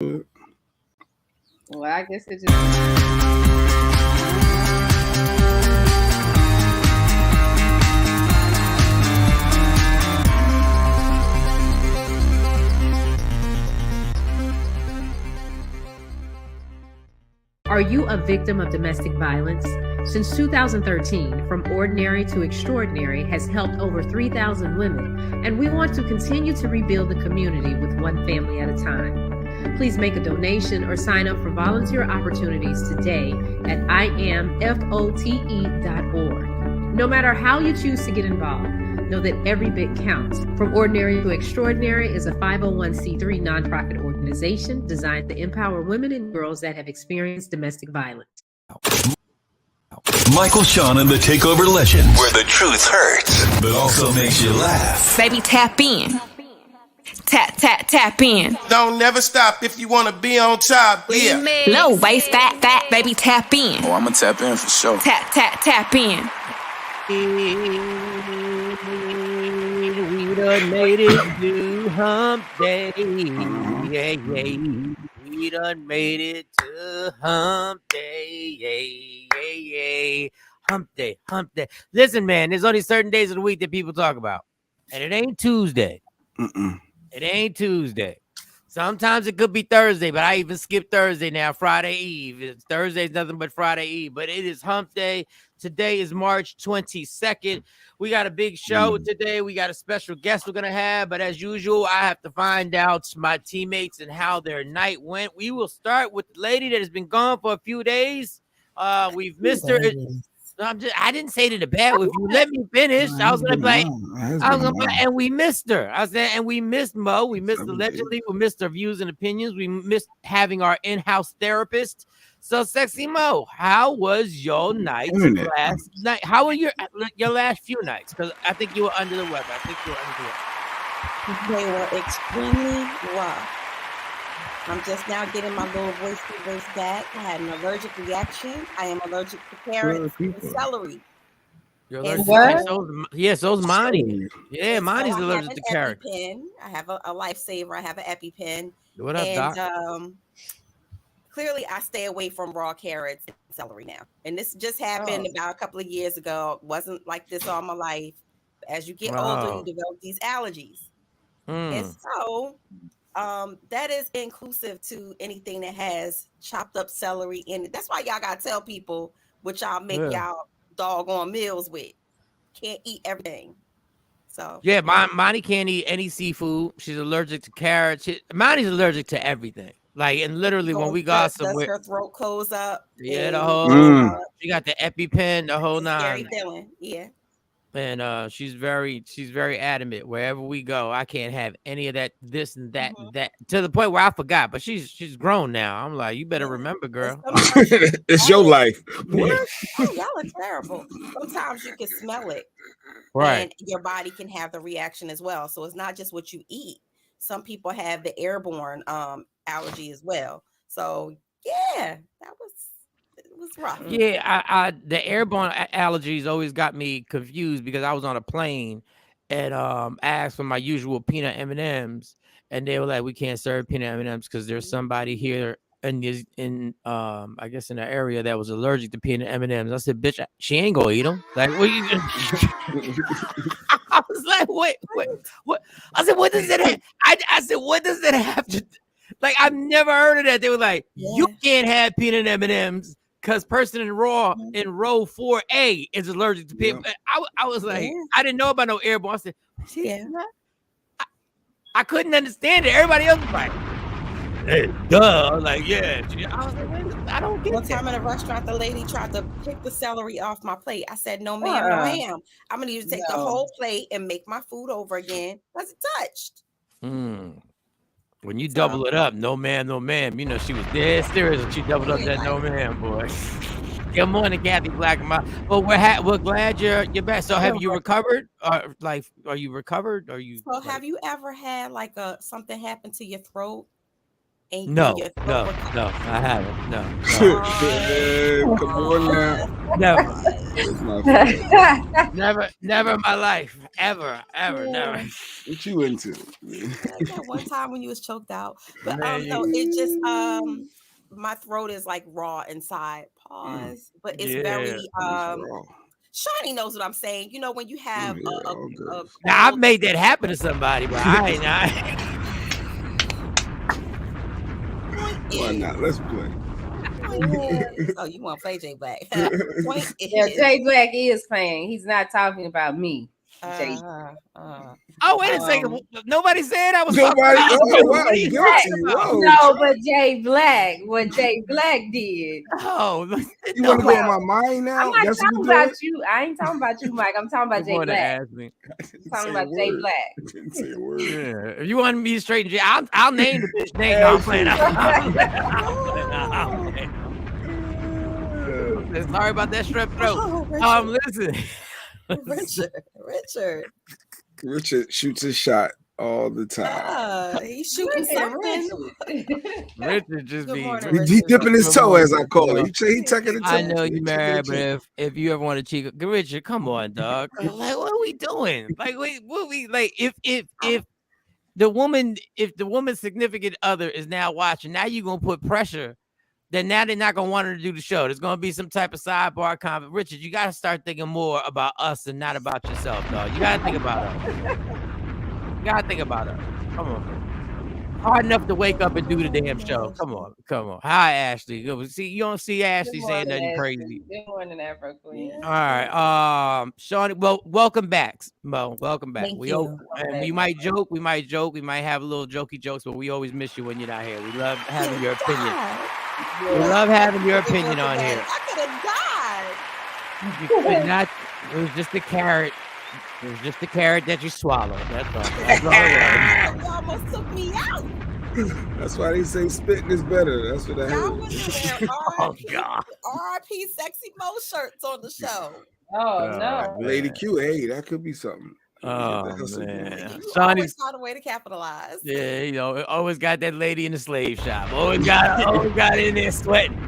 Well, I guess it just. Are you a victim of domestic violence? Since 2013, From Ordinary to Extraordinary has helped over 3,000 women, and we want to continue to rebuild the community with one family at a time. Please make a donation or sign up for volunteer opportunities today at IamFote.org. No matter how you choose to get involved, know that every bit counts. From Ordinary to Extraordinary is a 501c3 nonprofit organization designed to empower women and girls that have experienced domestic violence. Michael, Shawn, and the Takeover Legends, where the truth hurts, but also makes you laugh. Baby, tap in. Tap, tap, tap in. Don't never stop if you want to be on top. Yeah. Low waist, fat, fat, baby, tap in. Oh, I'm going to tap in for sure. Tap, tap, tap in. We done made it to hump day. Yeah, yeah. We done made it to hump day. Yeah, yeah, yeah. Hump day, hump day. Listen, man, there's only certain days of the week that people talk about. And it ain't Tuesday. It ain't Tuesday. Sometimes it could be Thursday, but I even skip Thursday now, Friday Eve. Thursday's nothing but Friday Eve, but it is hump day. Today is March 22nd. We got a big show today. We got a special guest we're going to have, but as usual, I have to find out my teammates and how their night went. We will start with the lady that has been gone for a few days. We've missed her. I didn't say it in a bad way. If you let me finish, I was gonna play. And we missed her. I said, and we missed Mo. We missed allegedly. We missed her views and opinions. We missed having our in-house therapist. So, Sexy Mo, how was your night last night? How were your last few nights? Because I think you were under the weather. They were extremely rough. I'm just now getting my little voice back. I had an allergic reaction. I am allergic to carrots and celery. You're allergic to yes, those Monty. Yeah, Monty's so allergic to carrots. I have a lifesaver. I have an EpiPen. What up, Doc? Clearly, I stay away from raw carrots and celery now. And this just happened about a couple of years ago. It wasn't like this all my life. As you get older, you develop these allergies. And so that is inclusive to anything that has chopped up celery in it. That's why y'all gotta tell people what y'all make y'all doggone meals with. Can't eat everything. So yeah, Monty can't eat any seafood. She's allergic to carrots. Monty's allergic to everything. Like, and literally when we got somewhere, her throat close up. Yeah, the whole she got the EpiPen, the whole nine. Scary feeling, yeah. And she's very adamant. Wherever we go, I can't have any of that, this and that, and that, to the point where I forgot. But she's grown now. I'm like, you better remember, girl. It's your life. Y'all are terrible. Sometimes you can smell it, right? And your body can have the reaction as well. So it's not just what you eat. Some people have the airborne allergy as well. So yeah, it was rough. Yeah, I the airborne allergies always got me confused because I was on a plane and asked for my usual peanut M&Ms, and they were like, we can't serve peanut M&Ms because there's somebody here in I guess in the area that was allergic to peanut M&Ms. I said, bitch, she ain't gonna eat them. Like, what you I was like, what? I said, what does it have? I said, what does it have to? Like, I've never heard of that. They were like, you can't have peanut M&Ms because person in row 4A is allergic to peanut. I was like, I didn't know about no airborne. I said, I couldn't understand it. Everybody else was like, hey, duh. Like, yeah. I was like, wait, I don't get it. One time in a restaurant, the lady tried to pick the celery off my plate. I said, no, ma'am, no, ma'am. I'm going to need to take the whole plate and make my food over again because it touched. When you double it up, no ma'am, no ma'am. You know, she was dead serious when she doubled up that no ma'am, boy. Good morning, Kathy Black. Well, we're glad you're back. So have you recovered? Are you recovered? So have you ever had like something happen to your throat? No, I haven't. No. Come on now. No. It's not fair. Never in my life. Ever, never. What you into? That one time when you was choked out. But no, it just my throat is like raw inside. Pause. But it's very Shawnee knows what I'm saying. You know, when you have a now I've made that happen to somebody, but I ain't. Why not? Let's play. Oh, you want to play Jay Black? Yeah, Jay Black is playing. He's not talking about me. Oh, wait a second. Nobody said I was nobody. No, but Jay Black. What Jay Black did. Oh, you want to go in my mind now? I'm not talking about you. I ain't talking about you, Mike. I'm talking about Jay Black. I'm talking about Jay Black. Didn't say a word. Yeah. If you want me to straighten Jay, I'll name the bitch name. No, I'm playing. Sorry about that strep throat. Listen. Richard shoots a shot all the time. He's shooting something. Richard just be he dipping his toe, as I call it. He taking the toe. I know you married, but if you ever want to cheat, Richard, come on, dog. Like, what are we doing? Like, what we like? If the woman's significant other is now watching, now you're gonna put pressure. Then now they're not gonna want her to do the show. There's gonna be some type of sidebar comment. Richard, you gotta start thinking more about us and not about yourself, dog. You gotta think about us. You gotta think about us. Come on, man. Hard enough to wake up and do the damn show. Come on. Hi, Ashley. See, you don't see Ashley saying nothing crazy. Good morning, Afro Queen. All right, Shawn. Well, welcome back, Mo. Welcome back. Thank you. We might joke. We might have a little jokey jokes, but we always miss you when you're not here. We love having your opinion. We love having your opinion on here. I could have died. You could not. It was just a carrot. It was just a carrot that you swallowed. That's all. That's all it was. You almost took me out. That's why they say spitting is better. That's what I heard. Oh God. R.I.P. Sexy Mo shirts on the show. Oh no. Lady Q, hey, that could be something. Oh man, you always found a way to capitalize. Yeah, you know, always got that lady in the slave shop. Always got in there sweating.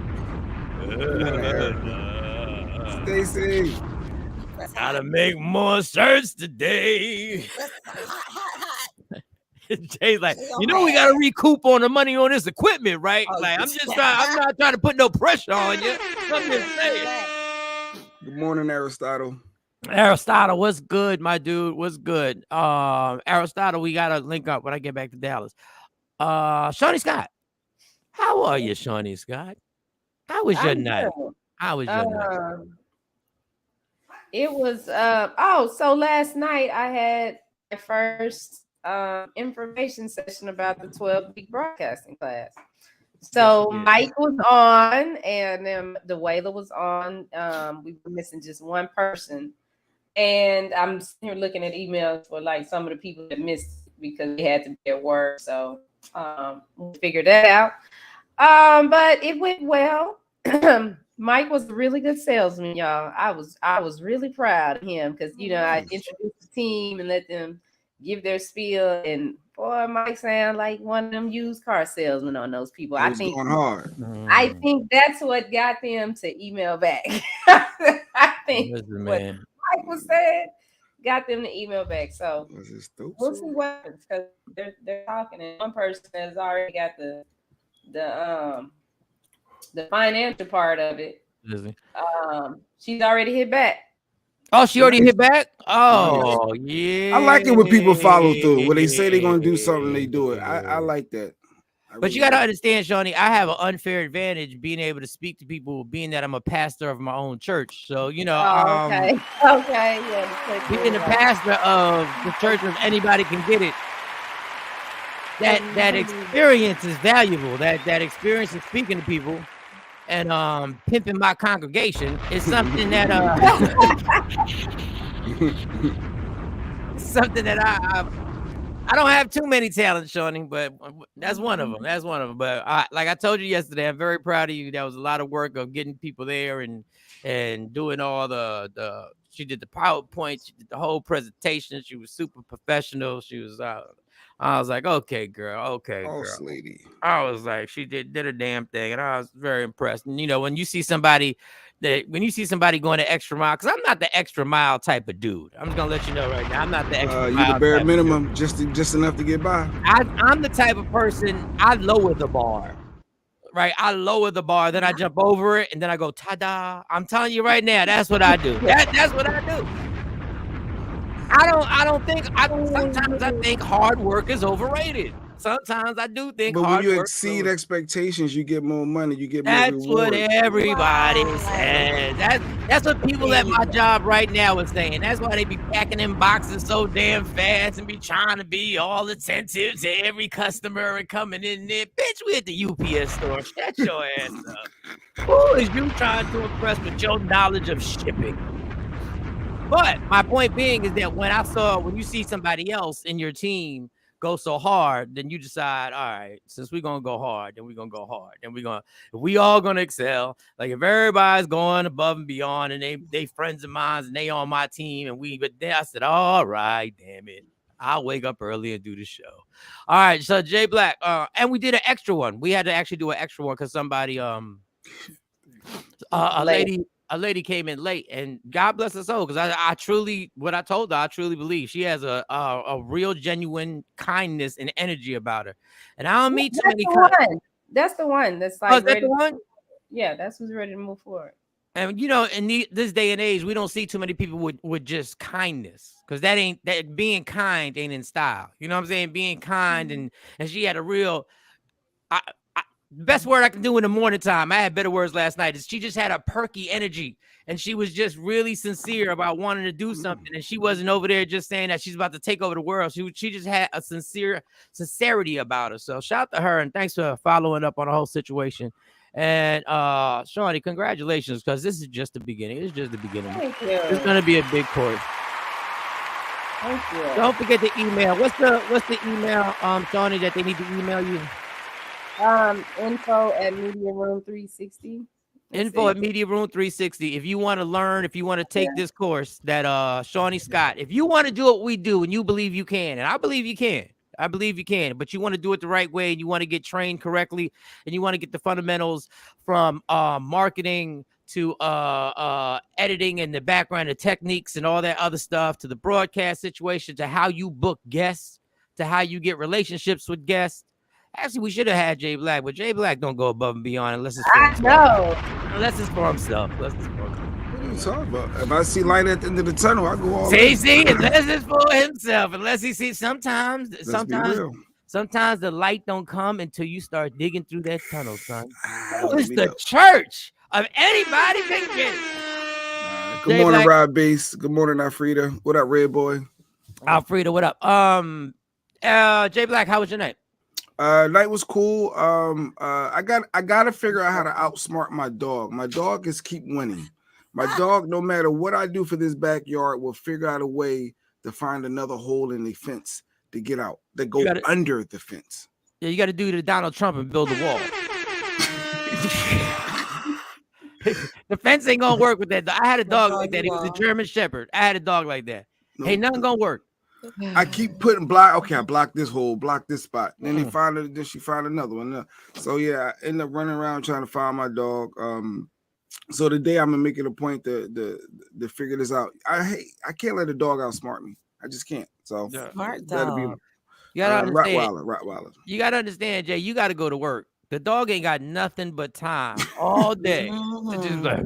Stacy, gotta make more shirts today. Jay's like, you know, we gotta recoup on the money on this equipment, right? Like, I'm not trying to put no pressure on you. I'm just saying. Good morning, Aristotle. Aristotle, what's good, my dude? What's good? Aristotle, we gotta link up when I get back to Dallas. Shawnee Scott, how are you, Shawnee Scott? How was your night? How was your night? It was so last night I had my first information session about the 12-week broadcasting class. So Mike was on, and then DeWayla was on. We were missing just one person. And I'm here looking at emails for like some of the people that missed because they had to be at work. So we figured that out. But it went well. Mike was a really good salesman, y'all. I was really proud of him because, you know, I introduced the team and let them give their spiel. And boy, Mike sound like one of them used car salesmen on those people. I think going hard. I think that's what got them to email back. I think what Mike was saying got them to email back. So we'll see what happens because they're talking, and one person has already got the financial part of it. She's already hit back. Oh, she already hit back? Oh, yeah. I like it when people follow through. When they say they're going to do something, they do it. I like that. But you got to understand, Shawnee, I have an unfair advantage being able to speak to people, being that I'm a pastor of my own church. So, you know, okay. Yeah, being the pastor of the church where anybody can get it, that experience is valuable. That experience of speaking to people and pimping my congregation is something that something that I don't have too many talents, Shawnee, but that's one of them. That's one of them. But like I told you yesterday, I'm very proud of you. That was a lot of work of getting people there and doing all the. She did the PowerPoint. She did the whole presentation. She was super professional. She was. I was like, okay, girl, okay, Boss girl. lady. I was like, she did a damn thing, and I was very impressed. And when you see somebody going the extra mile, because I'm not the extra mile type of dude. I'm just gonna let you know right now, I'm not the extra mile. You the bare minimum, just enough to get by. I'm the type of person, I lower the bar. Right, I lower the bar, then I jump over it, and then I go ta-da. I'm telling you right now, that's what I do. That's what I do. Sometimes I think hard work is overrated. Sometimes I do think but hard when you work exceed expectations, you get more money, you get more That's reward. what everybody says. That's what people at my job right now is saying. That's why they be packing in boxes so damn fast and be trying to be all attentive to every customer and coming in there. Bitch, we at the UPS store. Shut your ass up. Who is you trying to impress with your knowledge of shipping? But my point being is that when you see somebody else in your team go so hard, then you decide, all right, since we're gonna go hard, then we're gonna go hard. Then we all gonna excel. Like if everybody's going above and beyond and they friends of mine and they on my team but then I said, all right, damn it. I'll wake up early and do the show. All right, so Jay Black, and we did an extra one. We had to actually do an extra one because somebody a lady came in late, and God bless her soul, because I truly, what I told her, I truly believe she has a real genuine kindness and energy about her. And I don't meet too many. That's the one that's like, that the one? Yeah, that's who's ready to move forward. And in this day and age, we don't see too many people with just kindness, because that being kind ain't in style. You know what I'm saying? Being kind, and she had a real. The best word I can do in the morning time, I had better words last night, is she just had a perky energy, and she was just really sincere about wanting to do something, and she wasn't over there just saying that she's about to take over the world. She just had a sincerity about her. So shout out to her, and thanks for following up on the whole situation. And Shawnee, congratulations, because this is just the beginning. It's just the beginning. Thank you. It's gonna be a big course. Thank you. Don't forget the email. What's the email, Shawnee, that they need to email you? Info at Media Room 360. Info at Media Room 360. If you want to learn, if you want to take this course that Shawnee Scott, if you want to do what we do and you believe you can, and I believe you can, but you want to do it the right way, and you want to get trained correctly, and you want to get the fundamentals from marketing to editing and the background, the techniques and all that other stuff, to the broadcast situation, to how you book guests, to how you get relationships with guests. Actually, we should have had Jay Black, but Jay Black don't go above and beyond unless it's for himself. Unless it's for himself. What are you talking about? If I see light at the end of the tunnel, I go all see, unless it's for himself. Unless he sees sometimes the light don't come until you start digging through that tunnel, son. It's the church of anybody can get. Good morning, Rob Bass. Good morning, Alfreda. What up, Red Boy? Alfreda, what up? Jay Black, how was your night? Night was cool. I gotta figure out how to outsmart my dog. My dog is keep winning. My dog, no matter what I do for this backyard, will figure out a way to find another hole in the fence to get out, that go under the fence. Yeah, you got to do the Donald Trump and build a wall. The fence ain't gonna work with that. I had a dog like that. He was a German Shepherd. I had a dog like that. No. Hey, nothing gonna work. I keep putting block. Okay, I block this hole, block this spot. Then then she found another one. So yeah, I end up running around trying to find my dog. So today I'm gonna make it a point to figure this out. I can't let a dog outsmart me. I just can't. So smart dog. You gotta understand. Rottweiler. You gotta understand, Jay. You gotta go to work. The dog ain't got nothing but time all day to just like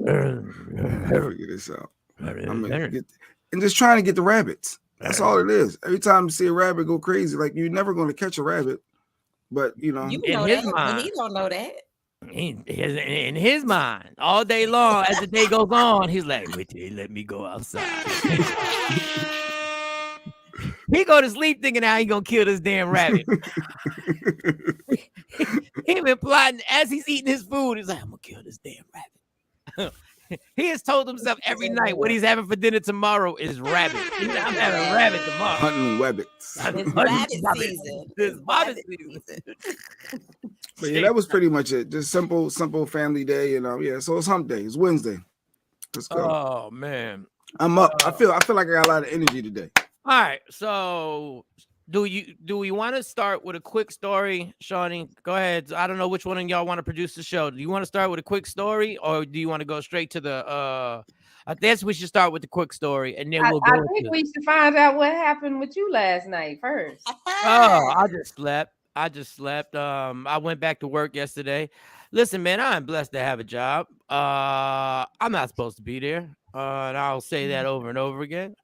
figure this out. And just trying to get the rabbits. That's all it is. Every time you see a rabbit go crazy, like you're never going to catch a rabbit, but you know his mind, he don't know that. In his mind, all day long, as the day goes on, he's like, "Wait till they let me go outside." He go to sleep thinking how he gonna kill this damn rabbit. He been plotting as he's eating his food. He's like, "I'm gonna kill this damn rabbit." He has told himself every night what he's having for dinner tomorrow is rabbit. I'm having rabbit tomorrow. Hunting rabbits. It's rabbit season. It's rabbit season. But yeah, that was pretty much it. Just simple family day, yeah. So it's hump day. It's Wednesday. Let's go. Oh man, I'm up. I feel like I got a lot of energy today. All right, so Do we want to start with a quick story, Shawnee? Go ahead. I don't know which one of y'all want to produce the show. Do you want to start with a quick story, or do you want to go straight to the? I guess we should start with the quick story, and then we'll go. I think we should find out what happened with you last night first. Oh, I just slept. I went back to work yesterday. Listen, man, I'm blessed to have a job. I'm not supposed to be there. And I'll say that over and over again.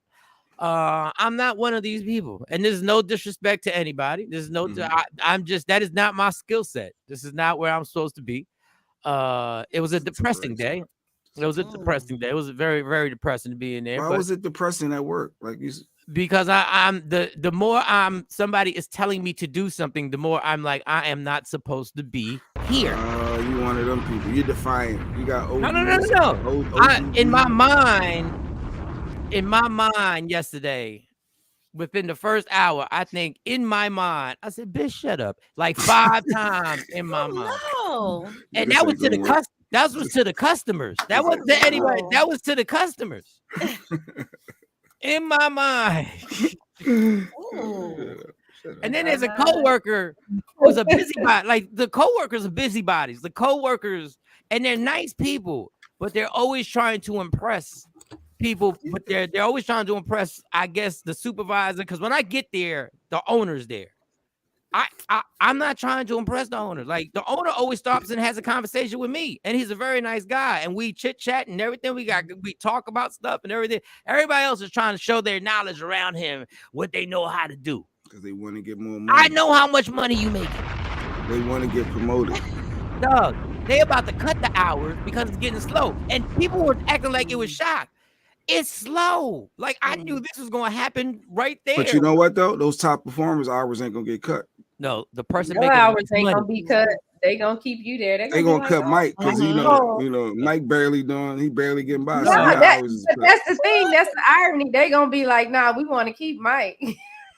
I'm not one of these people, and there's no disrespect to anybody. There's no, I'm just, that is not my skill set. This is not where I'm supposed to be. It was a depressing day. It was a depressing day. It was very, very depressing to be in there. Why was it depressing at work? Like you. Because I'm the more somebody is telling me to do something, the more I'm like, I am not supposed to be here. You one of them people. You're defiant. You got no. In my mind yesterday, within the first hour, I think in my mind, I said, bitch, shut up. Like 5 times in my mind. No. And that was to the that was to the customers. That wasn't to anybody. That was to the customers. In my mind. And then there's a coworker who's a busybody. Like the coworkers are busybodies. The coworkers, and they're nice people, but they're always trying to impress people. But they're always trying to impress, I guess, the supervisor. Because when I get there, the owner's there. I'm not trying to impress the owner. Like the owner always stops and has a conversation with me, and he's a very nice guy, and we chit chat and everything. We talk about stuff and everything. Everybody else is trying to show their knowledge around him, what they know how to do, because they want to get more money. I know how much money you make. They want to get promoted. Dog, they about to cut the hours because it's getting slow, and people were acting like it was shocked. It's slow. Like I knew this was going to happen right there. But you know what though? Those top performers' hours ain't gonna get cut. No, the person making hours ain't gonna be cut. They gonna keep you there. They gonna cut Mike because you know Mike barely getting by. So that's the thing. That's the irony. They gonna be like, nah, we want to keep Mike.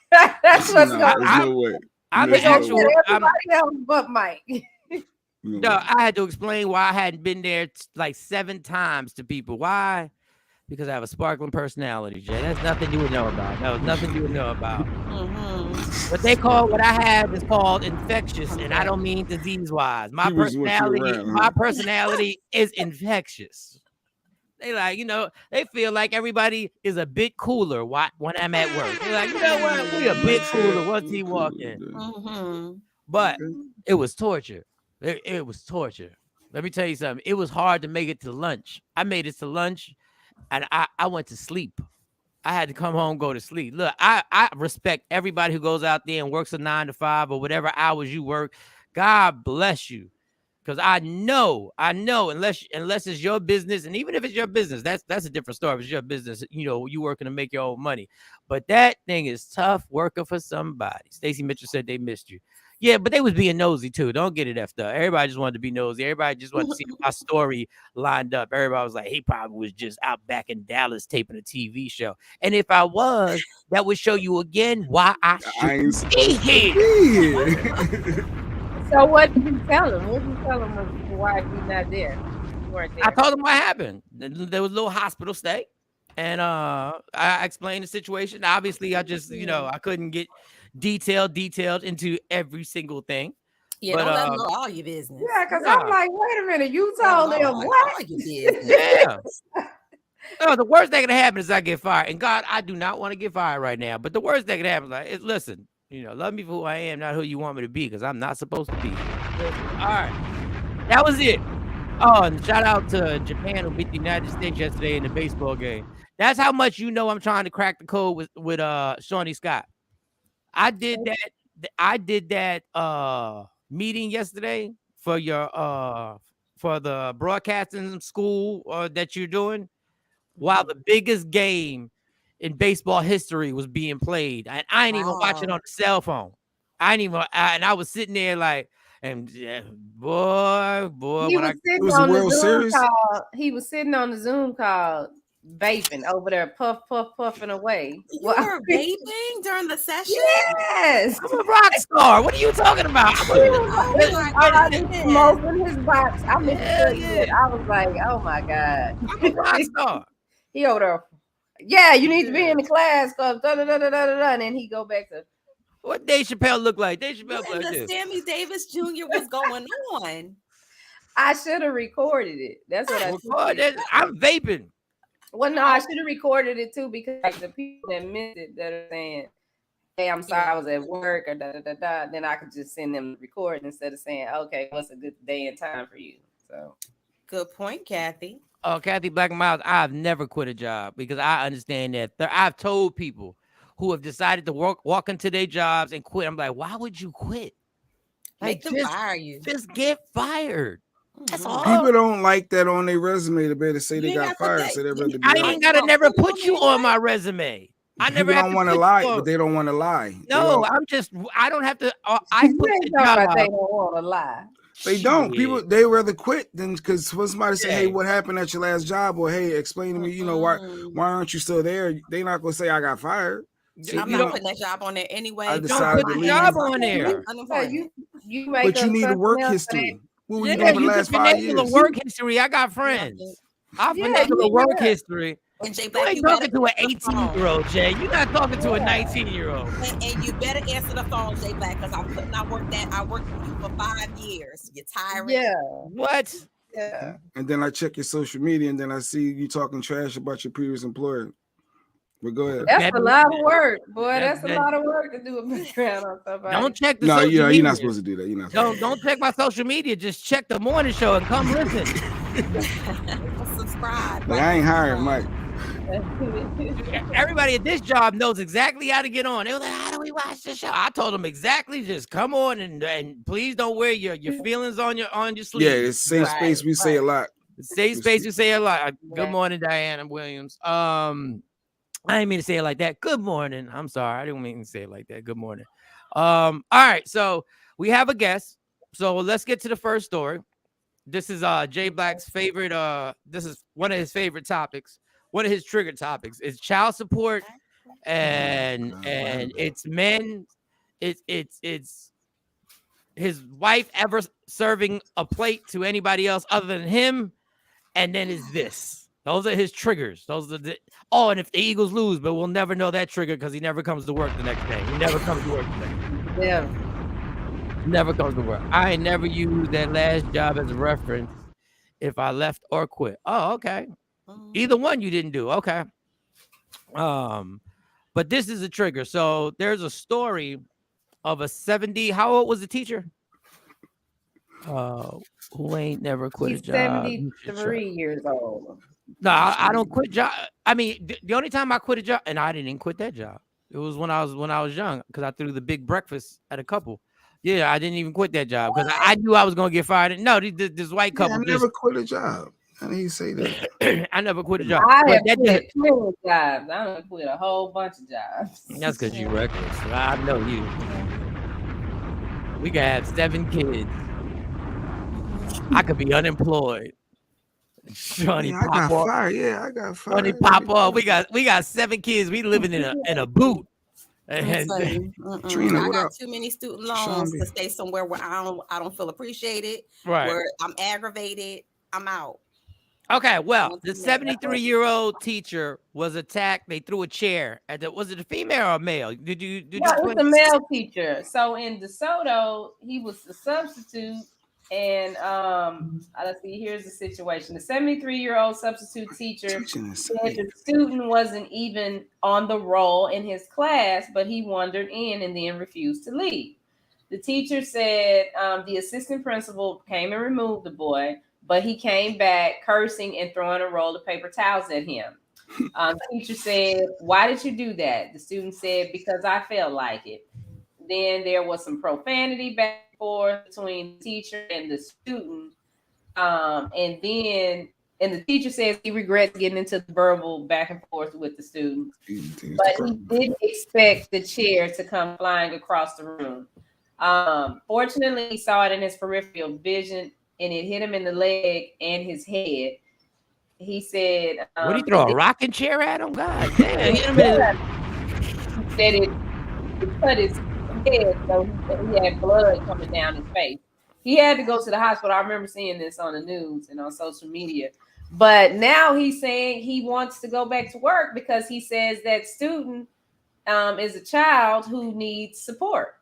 That's what's going on. No way. I'm everybody else but Mike. No, I had to explain why I hadn't been there like 7 times to people. Why? Because I have a sparkling personality, Jay. That's nothing you would know about. That was nothing you would know about. What I have is called infectious, and I don't mean disease-wise. My personality is infectious. They like, they feel like everybody is a bit cooler when I'm at work. They're like, you know what? We a bit cooler once he walk in. But it was torture. It was torture. Let me tell you something. It was hard to make it to lunch. I made it to lunch. And I went to sleep. I had to come home, go to sleep. Look, I respect everybody who goes out there and works a 9 to 5 or whatever hours you work. God bless you. Because I know, unless it's your business, and even if it's your business, that's a different story. If it's your business, you working to make your own money. But that thing is tough working for somebody. Stacey Mitchell said they missed you. Yeah, but they was being nosy too. Don't get it effed up. Everybody just wanted to be nosy. Everybody just wanted to see my story lined up. Everybody was like, he probably was just out back in Dallas taping a TV show. And if I was, that would show you again why I should be here. So what did you tell him? What did you tell him why he's not there? You weren't there? I told him what happened. There was a little hospital stay. And I explained the situation. Obviously, I just, I couldn't get detailed into every single thing. Yeah, but, don't let them know all your business. Yeah, because I'm like, wait a minute, you told them what? Yeah. No, the worst that can happen is I get fired. And God, I do not want to get fired right now. But the worst that can happen is listen, love me for who I am, not who you want me to be, because I'm not supposed to be. All right. That was it. Oh, and shout out to Japan who beat the United States yesterday in the baseball game. That's how much I'm trying to crack the code with Shawnee Scott. I did that meeting yesterday for your for the broadcasting school that you're doing while the biggest game in baseball history was being played. And I ain't even watching on the cell phone. And I was sitting there like, and boy, he was sitting on the Zoom call. He was sitting on the Zoom call, vaping over there, puffing away. You were vaping during the session? Yes. I'm a rock star. What are you talking about? Smoking his box. I was like, oh my God. I'm a rock star. He over there. Yeah, you need to be in the class. And then he go back to What Dave Chappelle look like? Dave Chappelle When like the this. Sammy Davis Jr. was going on. I should have recorded it. That's what I Record did. that. I'm vaping. Well, no, I should have recorded it too because like the people that missed it that are saying, "Hey, I'm sorry, I was at work," or da da da da. Then I could just send them the recording instead of saying, "Okay, what's a good day and time for you?" So, Good point, Kathy. Oh, Kathy Black Miles, I've never quit a job because I understand that. I've told people who have decided to walk into their jobs and quit. I'm like, why would you quit? Make Like, them fire you. Just get fired. That's all. People don't like that on their resume to be able to say You they ain't got gotta put fired, that- so they'd rather be I out. ain't gotta never put you on my resume. I never People have don't to want to put lie, you on- but they don't want to lie. No, I don't have to. I you put ain't the talking job about they out. don't want to lie. They don't. Shit. People they rather quit than because somebody say, "Hey, Yeah. what happened at your last job?" Or, "Hey, explain to me. You know why aren't you still there?" They not gonna say I got fired. So, I'm you not know, putting that job on there anyway. I Don't decided put to the leave. job on there. Unemployment. You make But up you need a something work else history. What were you Yeah, doing for the you last can 5 finagle a years? work history. I got friends. I Yeah, finagle a you work can. history. And Jay You Black, ain't you talking better to an answer the phone. 18-year-old, Jay. You're not talking to a 19-year-old. And you better answer the phone, Jay Black, because I could not work that. I worked with you for 5 years. You're tired. Yeah. What? Yeah. And then I check your social media, and then I see you talking trash about your previous employer. But go ahead. That's a lot of work, boy. That's a that- lot of work to do a background on somebody. Don't check the No, social yeah, media. you're not supposed to do that. You're not. Don't check my social media. Just check the morning show and come listen. Subscribe. Like, I ain't hired, Mike. Everybody at this job knows exactly how to get on. They were like, "How do we watch the show?" I told them exactly. Just come on and please don't wear your feelings on your sleeve. Yeah, it's safe space. We say a lot. Safe space. You say a lot. Good morning, Diana Williams. I didn't mean to say it like that. Good morning. I'm sorry. I didn't mean to say it like that. Good morning. All right. So we have a guest. So let's get to the first story. This is Jay Black's favorite. This is one of his favorite topics. One of his trigger topics is child support, and it's men. It's his wife ever serving a plate to anybody else other than him, and then is this. Those are his triggers. Those are and if the Eagles lose, but we'll never know that trigger because he never comes to work the next day. He never comes to work the next day. Yeah. Never comes to work. I ain't never used that last job as a reference if I left or quit. Oh, okay. Either one you didn't do. Okay. But this is a trigger. So there's a story of a 70. How old was the teacher? Who ain't never quit He's a job. 73 years old. No, I don't quit job. I mean, the only time I quit a job, and I didn't even quit that job. It was when I was young because I threw the big breakfast at a couple. Yeah, I didn't even quit that job because I knew I was gonna get fired. No, this white couple. I never quit a job. How do you say that? I never quit a job. I have But quit plenty of jobs. I don't quit a whole bunch of jobs. that's because you reckless. I know you. We can have 7 kids. I could be unemployed. Shawnee Yeah, I got fired. Yeah, I got fired. Shawnee pop off. We got 7 kids. We living in a boot. And Trina, I what got up? too many student loans to stay somewhere where I don't feel appreciated. Right. Where I'm aggravated. I'm out. Okay, well, the 73-year-old teacher was attacked. They threw a chair at was it a female or a male? Did you it's a male teacher. So in DeSoto, he was a substitute. And let's see, here's the situation. The 73-year-old substitute teacher said the student wasn't even on the roll in his class, but he wandered in and then refused to leave. The teacher said the assistant principal came and removed the boy, but he came back cursing and throwing a roll of paper towels at him. The teacher said, "Why did you do that?" The student said, "Because I felt like it." Then there was some profanity back and forth between the teacher and the student. And the teacher says he regrets getting into the verbal back and forth with the student. But he didn't expect the chair to come flying across the room. Fortunately, he saw it in his peripheral vision, and it hit him in the leg and his head. He said, "What did he throw a rocking chair at him?" God damn! He said it cut his head, so he had blood coming down his face. He had to go to the hospital. I remember seeing this on the news and on social media. But now he's saying he wants to go back to work because he says that student is a child who needs support.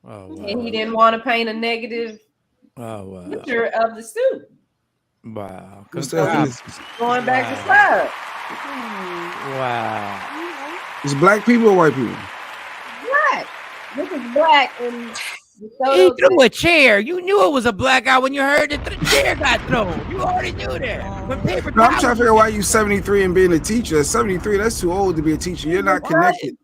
Oh, wow. And he didn't want to paint a negative picture of the student. Wow. Going back to club. Wow. Is black people or white people? Black. This is black. And he threw a chair. You knew it was a black guy when you heard that the chair got thrown. You already knew that. When paper No, I'm trying to figure out why you 73 and being a teacher. 73, that's too old to be a teacher. You're not connected.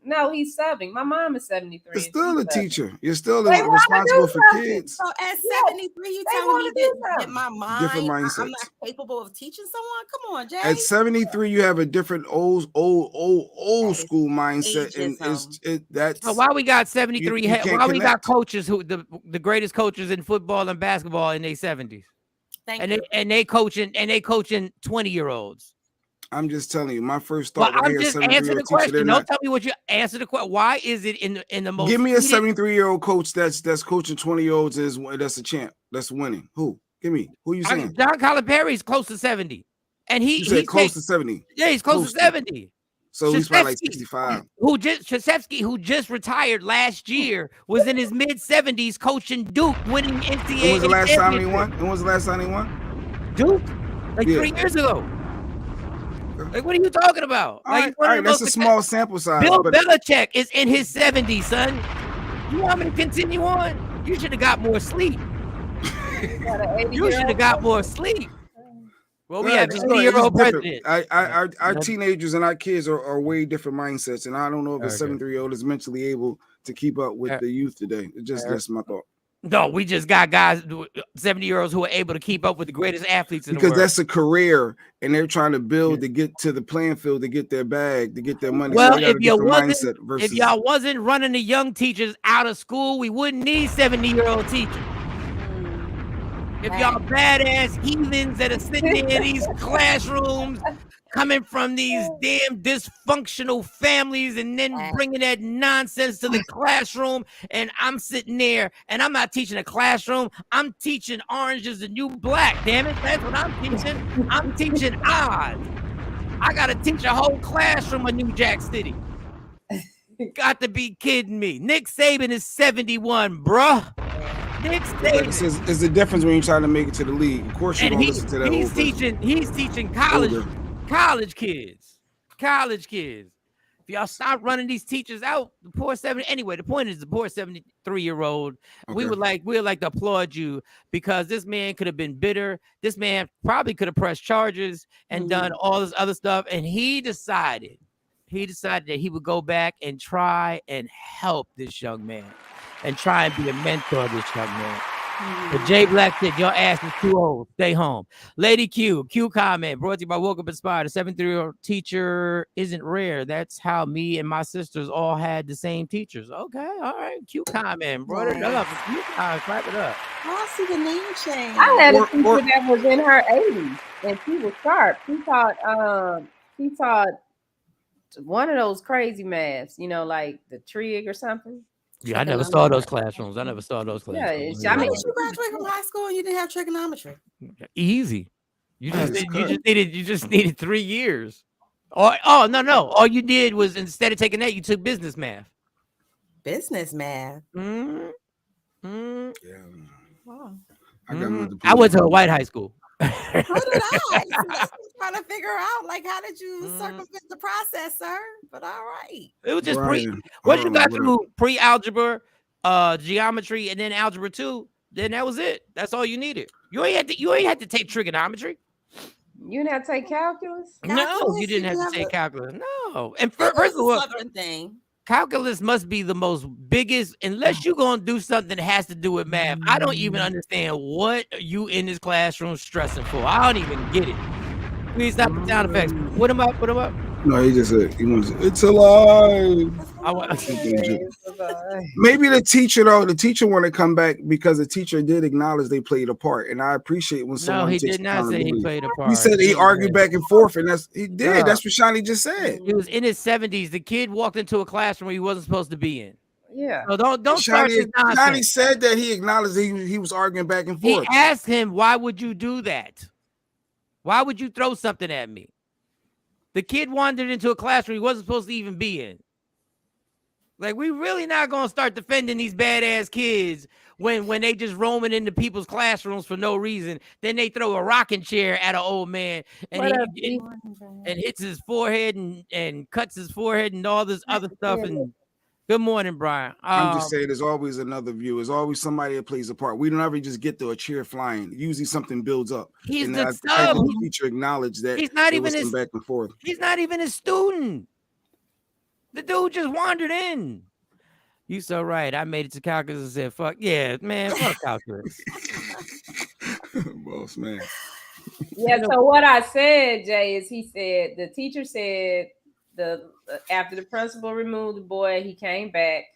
No, he's subbing. My mom is 73. You're still a teacher. You're still responsible for kids. So at 73, you telling me that my mind, different I'm mindsets. not capable of teaching someone? Come on, Jay. At 73, you have a different old school mindset, and that's so why we got 73. Why we got connect. coaches who the greatest coaches in football and basketball in their 70s. They coaching 20-year-olds. I'm just telling you, my first thought. I'm just answering the question. Don't tell me what you answer the question. Why is it in the most? Give me a 73-year-old coach that's coaching 20-year-olds that's a champ, that's winning. Who? Give me. Who you saying? John Calipari's close to 70, and he's close to 70. Yeah, he's close to 70. So he's probably like 65. Krzyzewski, who just retired last year, was in his mid-70s coaching Duke, winning NCAA. When was the last time he won? When was the last time he won? Duke, 3 years ago. Like, what are you talking about? All right, that's a small sample size. Bill Belichick is in his 70s, son. You want me to continue on? You should have got more sleep. You should have got more sleep. Well, we have a 80-year-old president. Our teenagers and our kids are way different mindsets, and I don't know if a 73-year-old is mentally able to keep up with the youth today. That's my thought. No, we just got guys, 70-year-olds who are able to keep up with the greatest athletes in the world. Because that's a career, and they're trying to build to get to the playing field, to get their bag, to get their money. Well, so if y'all wasn't running the young teachers out of school, we wouldn't need 70-year-old teachers. If y'all badass heathens that are sitting in these classrooms, coming from these damn dysfunctional families and then bringing that nonsense to the classroom, and I'm sitting there and I'm not teaching a classroom, I'm teaching orange is the new black, damn it. That's what I'm teaching. I'm teaching odds. I gotta teach a whole classroom of New Jack City. Got to be kidding me. Nick Saban is 71, bruh. Nick Saban. It's the difference when you're trying to make it to the league. Of course you don't listen to that. He's teaching college kids. If y'all stop running these teachers out, the poor 70. Anyway, the point is the poor 73-year-old. Okay. We'd like to applaud you because this man could have been bitter. This man probably could have pressed charges and done all this other stuff. And he decided that he would go back and try and help this young man and try and be a mentor to this young man. But Jay Black said, your ass is too old. Stay home. Lady Q comment brought to you by Woke Up Inspired. A 73-year-old teacher isn't rare. That's how me and my sisters all had the same teachers. Okay, all right. Q comment brought it up. Clap it up. I see the name change. I had a teacher that was in her 80s, and she was sharp. She taught one of those crazy maths, like the trig or something. Yeah, I never saw those classrooms. Yeah, I mean, you graduated from high school and you didn't have trigonometry. Easy. You just needed 3 years. No. All you did was, instead of taking that, you took business math. Business math. Yeah. Wow. I went to a white high school. So did I. I'm trying to figure out, how did you circumvent the process, sir? But all right. It was just once you got through pre-algebra, geometry, and then algebra 2, then that was it. That's all you needed. You ain't had to take trigonometry. You didn't have to take calculus? No, you didn't have to take calculus. No. And first of all, thing. Calculus must be the most biggest, unless you're going to do something that has to do with math. I don't even understand what you in this classroom stressing for. I don't even get it. Please stop the sound effects. Put them up. No, he just said it's alive. Maybe the teacher want to come back because the teacher did acknowledge they played a part, and I appreciate when someone. No, he did not say he played a part. He said he argued back and forth, and he did. Yeah. That's what Shawnee just said. He was in his 70s. The kid walked into a classroom where he wasn't supposed to be in. Yeah. So don't start this nonsense. Shawnee said that he acknowledged he was arguing back and forth. He asked him, "Why would you do that? Why would you throw something at me?" The kid wandered into a classroom he wasn't supposed to even be in. Like, we really not gonna start defending these badass kids when they just roaming into people's classrooms for no reason. Then they throw a rocking chair at an old man and and hits his forehead and cuts his forehead and all this other stuff. And good morning, Brian. I'm just saying, there's always another view. There's always somebody that plays a part. We don't ever just get to a chair flying. Usually something builds up. He's and the I think the teacher acknowledged that. He's not even some back and forth. He's not even a student. The dude just wandered in. You so right. I made it to calculus and said, "Fuck yeah, man, fuck calculus." Boss man. Yeah. So what I said, Jay, is the teacher said after the principal removed the boy, he came back.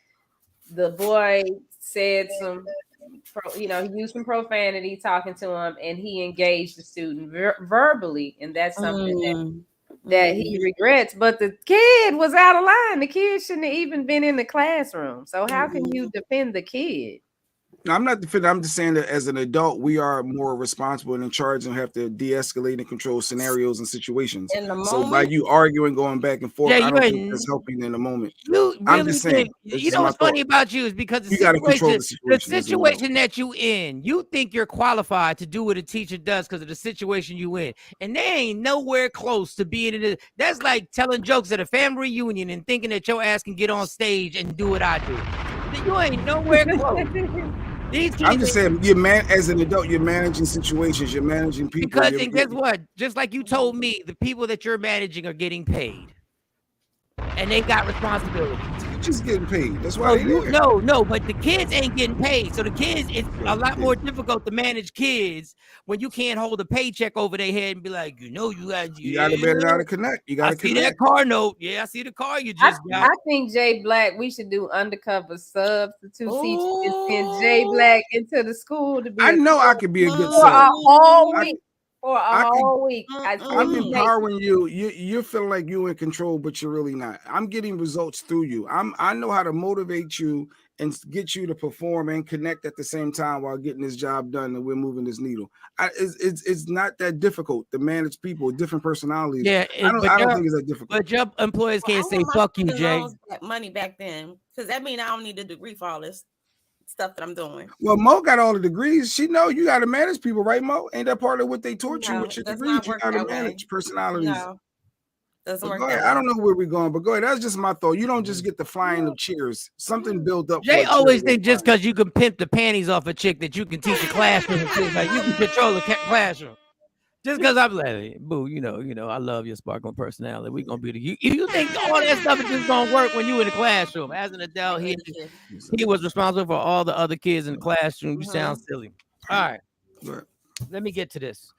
The boy said he used some profanity talking to him, and he engaged the student verbally, and that's something that he regrets. But the kid was out of line. The kid shouldn't have even been in the classroom. So how can you defend the kid? No, I'm not defending. I'm just saying that as an adult, we are more responsible and in charge and have to de-escalate and control scenarios and situations. So by you arguing, going back and forth, I don't think that's helping in the moment. I'm just saying. You know what's funny about you is because you got to control the situation that you in. You think you're qualified to do what a teacher does because of the situation you in, and they ain't nowhere close to being in it. That's like telling jokes at a family reunion and thinking that your ass can get on stage and do what I do. You ain't nowhere close. I'm just saying, as an adult, you're managing situations, you're managing people. Because and guess what? Just like you told me, the people that you're managing are getting paid, and they got responsibilities. You're just getting paid. That's why. No, but the kids ain't getting paid. So the kids, it's a lot more difficult to manage kids when you can't hold a paycheck over their head and be like, you got to be able to connect. You got to see that car note. Yeah, I see the car you just got. I think Jay Black, we should do undercover substitute teachers and send Jay Black into the school to be. I know I could be a good sub. For a whole week. I'm empowering you. You're feeling like you're in control, but you're really not. I'm getting results through you. I know how to motivate you and get you to perform and connect at the same time while getting this job done, and we're moving this needle. It's not that difficult to manage people with different personalities. Yeah, I don't think it's that difficult. But your employers can't say fuck you, Jay. Money back then, because that means I don't need a degree for all this stuff that I'm doing. Well, Mo got all the degrees. She know you got to manage people, right, Mo? Ain't that part of what they taught you with your degrees? You got to manage personalities. No, doesn't work. I don't know where we're going, but go ahead. That's just my thought. You don't just get the flying of cheers. Something built up. Jay always think just because you can pimp the panties off a chick that you can teach a classroom, like you can control the classroom. Just because I'm like, boo, you know, I love your sparkling personality. We're gonna be the you think all that stuff is just gonna work when you in the classroom. As an adult, he was responsible for all the other kids in the classroom. You sound silly. All right. Let me get to this.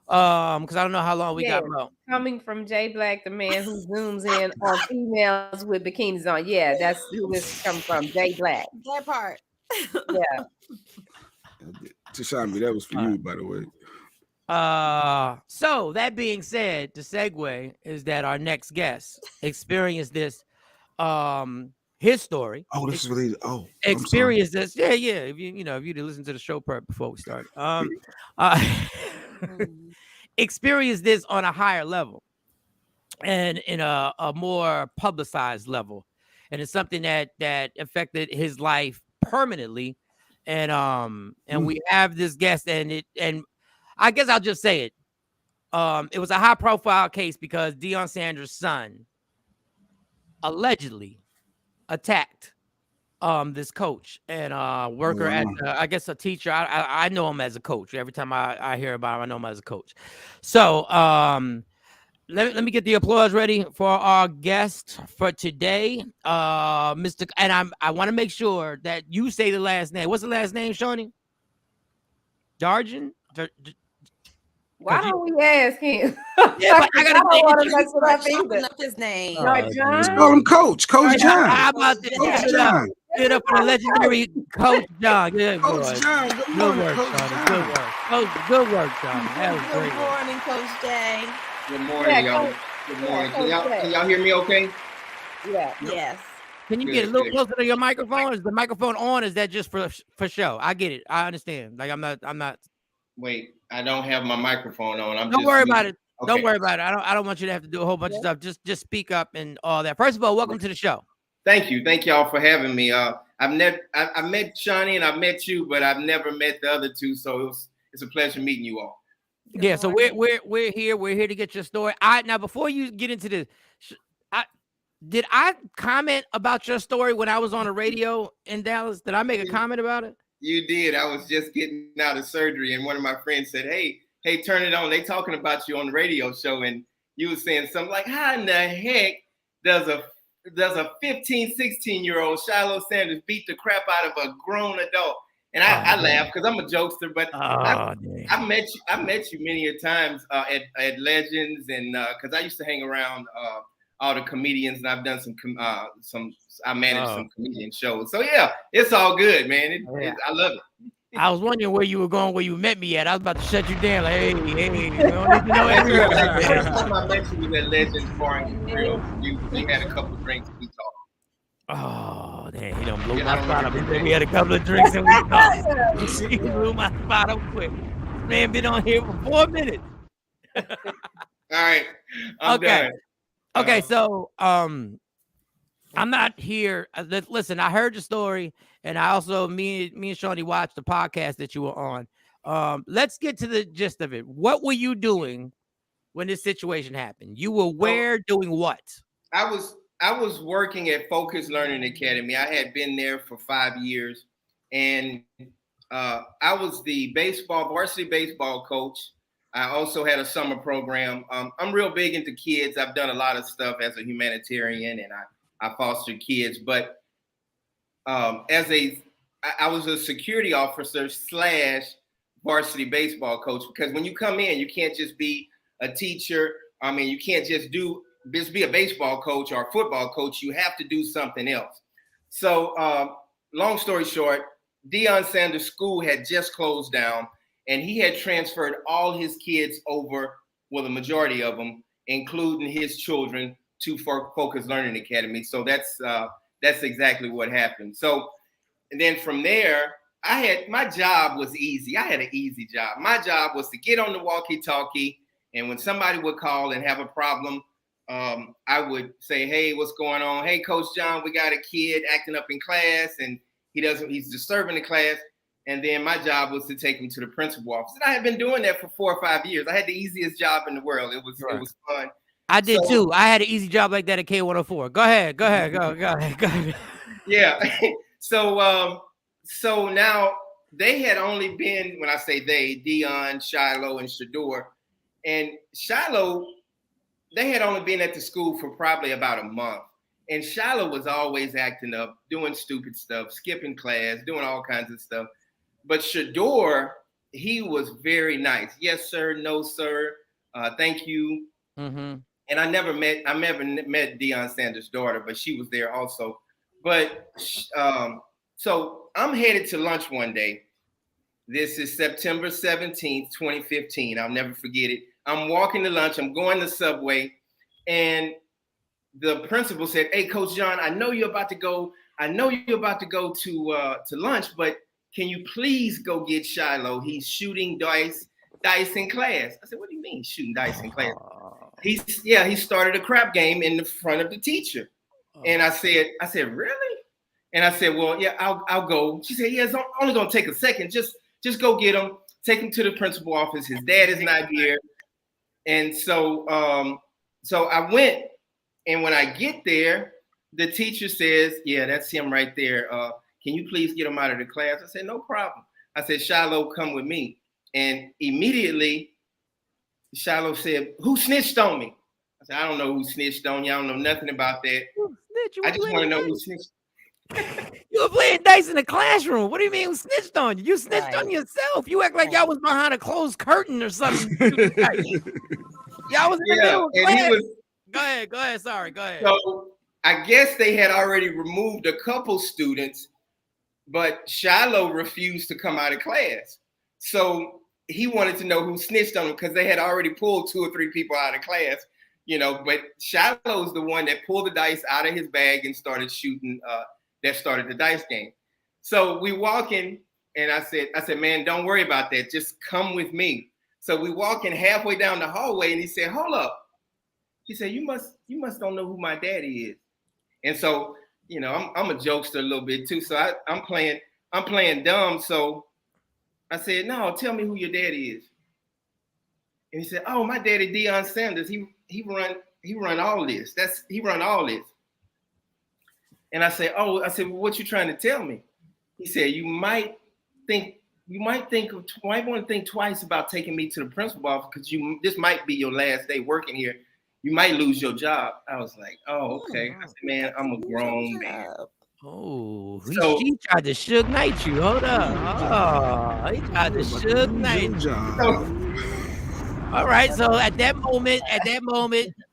Because I don't know how long we got about. Coming from Jay Black, the man who zooms in on females with bikinis on. Yeah, that's who this comes from. Jay Black. That part. Yeah. Tashami, that was for you, by the way. So that being said, the segue is that our next guest experienced this, his story. Oh, this is really, experienced this. Yeah. If you listen to the show prep before we start, experienced this on a higher level and in a more publicized level. And it's something that affected his life permanently. And we have this guest and I guess I'll just say it. It was a high profile case because Deion Sanders' son allegedly attacked this coach and worker at I guess a teacher. I know him as a coach. Every time I hear about him, I know him as a coach. So let me get the applause ready for our guest for today. Mr. And I want to make sure that you say the last name. What's the last name, Shawnee? DarJean? Why don't we ask him? Yeah, but I don't want to mess it up either. His name. Let's call him Coach John. How about this? Coach John. Get up for the legendary Coach John. Good Coach John. Good work, Shawnee. Good work. Good work, Shawnee. That was great. Good morning, Coach Jay. Good morning, y'all. Good morning. Can y'all hear me okay? Yeah. Yes. Can you get a little closer to your microphone? Is the microphone on? Is that just for show? I get it. I understand. Like I'm not. Wait, I don't have my microphone on. Don't worry about it. Okay. Don't worry about it. I don't want you to have to do a whole bunch of stuff. Just speak up and all that. First of all, welcome to the show. Thank you. Thank y'all for having me. I met Shawnee and I met you, but I've never met the other two. So it's a pleasure meeting you all. Yeah, so we're here. We're here to get your story. Now before you get into this, did I comment about your story when I was on the radio in Dallas? Did I make a comment about it? You did. I was just getting out of surgery, and one of my friends said, "Hey, turn it on. They talking about you on the radio show," and you was saying something like, "How in the heck does a 15, 16-year-old Deion Sanders beat the crap out of a grown adult?" And I laugh because I'm a jokester, but I met you many a times at Legends, and because I used to hang around all the comedians, and I've done I managed some comedian shows. So yeah, it's all good, man. I love it. I was wondering where you were going, where you met me at. I was about to shut you down. Like, hey, we don't need to know everything. The first time I met you was at Legends Bar in Grill. We had a couple of drinks and we talked. Oh, damn, he done blew my spot up. We had a couple of drinks and we talked. He blew my spot up quick. Man, been on here for 4 minutes. All right. I'm done. Okay, so I'm not here. Listen, I heard your story, and I also me and Shawnee watched the podcast that you were on. Let's get to the gist of it. What were you doing when this situation happened? You were where, doing what? I was working at Focus Learning Academy. I had been there for 5 years, and I was the varsity baseball coach. I also had a summer program. I'm real big into kids. I've done a lot of stuff as a humanitarian, and I foster kids. But I was a security officer / varsity baseball coach, because when you come in, you can't just be a teacher. I mean, you can't just be a baseball coach or a football coach. You have to do something else. So long story short, Deion Sanders' school had just closed down, and he had transferred all his kids over, well, the majority of them, including his children, to Focus Learning Academy. So that's exactly what happened. So, and then from there, my job was easy. I had an easy job. My job was to get on the walkie-talkie, and when somebody would call and have a problem, I would say, "Hey, what's going on? Hey, Coach John, we got a kid acting up in class, and he's disturbing the class." And then my job was to take him to the principal office. And I had been doing that for 4 or 5 years. I had the easiest job in the world. It was fun. I did too. I had an easy job like that at K104. Go ahead. Yeah. So now they had only been, when I say they, Deion, Shilo, and Shador. And Shilo, they had only been at the school for probably about a month. And Shilo was always acting up, doing stupid stuff, skipping class, doing all kinds of stuff. But Shador, he was very nice. Yes, sir. No, sir. Thank you. Mm-hmm. And I never met Deion Sanders' daughter, but she was there also. But so I'm headed to lunch one day. This is September 17th, 2015. I'll never forget it. I'm walking to lunch. I'm going to Subway, and the principal said, "Hey, Coach John, I know you're about to go to lunch, but can you please go get Shilo? He's shooting dice in class." I said, "What do you mean shooting dice in class?" He started a crap game in the front of the teacher. And I said, "Really?" And I said, "Well, yeah, I'll go." She said, "Yeah, it's only gonna take a second. Just go get him, take him to the principal office. His dad is not here." And so I went, and when I get there, the teacher says, "Yeah, that's him right there. Can you please get him out of the class?" I said, "No problem." I said, "Shilo, come with me." And immediately, Shilo said, "Who snitched on me?" I said, "I don't know who snitched on you. I don't know nothing about that. I just want to know who snitched." You were playing dice in the classroom. What do you mean who snitched on you? You snitched on yourself. You act like y'all was behind a closed curtain or something. Y'all was in the middle of class. Go ahead. Sorry, go ahead. So I guess they had already removed a couple students, but Shilo refused to come out of class. So he wanted to know who snitched on him, because they had already pulled 2 or 3 people out of class, but Shiloh's the one that pulled the dice out of his bag and started shooting, that started the dice game. So we walk in, and I said, "Man, don't worry about that. Just come with me." So we walk in halfway down the hallway, and he said, "Hold up." He said, you must don't know who my daddy is." And so you know, I'm a jokester a little bit too. So I'm playing dumb. So I said, no, tell me who your daddy is. And he said, oh, my daddy, Deion Sanders. He run all this. He run all this. And I said, well, what you trying to tell me? He said, you might want to think twice about taking me to the principal office because this might be your last day working here. You might lose your job. I was like, oh, okay. I said, man, I'm a grown man. Oh, he tried to Suge Knight you. Hold up. Oh, he tried to Suge Knight you. All right. So at that moment,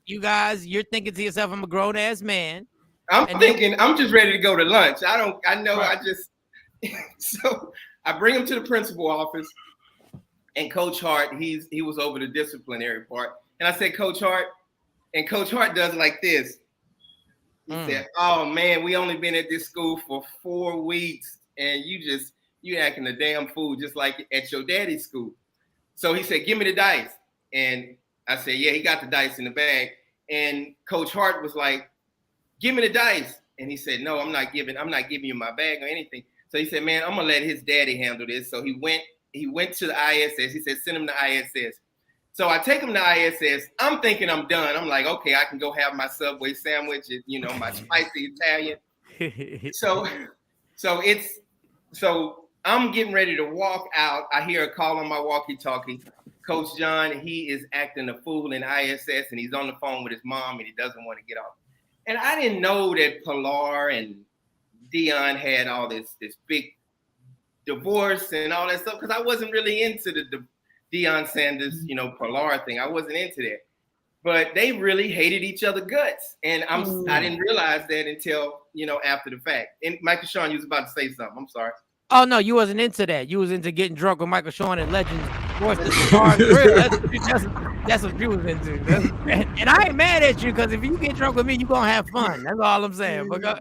you guys, you're thinking to yourself, I'm a grown ass man. I'm just ready to go to lunch. So I bring him to the principal office, and Coach Hart, he was over the disciplinary part. And I said, Coach Hart, and Coach Hart does like this. He said, oh man, we only been at this school for 4 weeks, and you acting a damn fool just like at your daddy's school. So he said, give me the dice. And I said, yeah, he got the dice in the bag. And Coach Hart was like, give me the dice. And he said, no, I'm not giving you my bag or anything. So he said, man, I'm gonna let his daddy handle this. So he went to the ISS. He said, send him to ISS. So I take him to ISS. I'm thinking I'm done. I'm like, okay, I can go have my Subway sandwich, you know, my spicy Italian. So I'm getting ready to walk out. I hear a call on my walkie-talkie. Coach John, he is acting a fool in ISS, and he's on the phone with his mom, and he doesn't want to get off. And I didn't know that Pilar and Deion had all this big divorce and all that stuff because I wasn't really into the Deion Sanders, you know, Pilar thing. I wasn't into that. But they really hated each other guts. And I didn't realize that until, you know, after the fact. And Michael Shawn, you was about to say something. I'm sorry. Oh, no, you wasn't into that. You was into getting drunk with Michael Shawn and Legends. That's what you was into. And I ain't mad at you because if you get drunk with me, you're going to have fun. That's all I'm saying. But go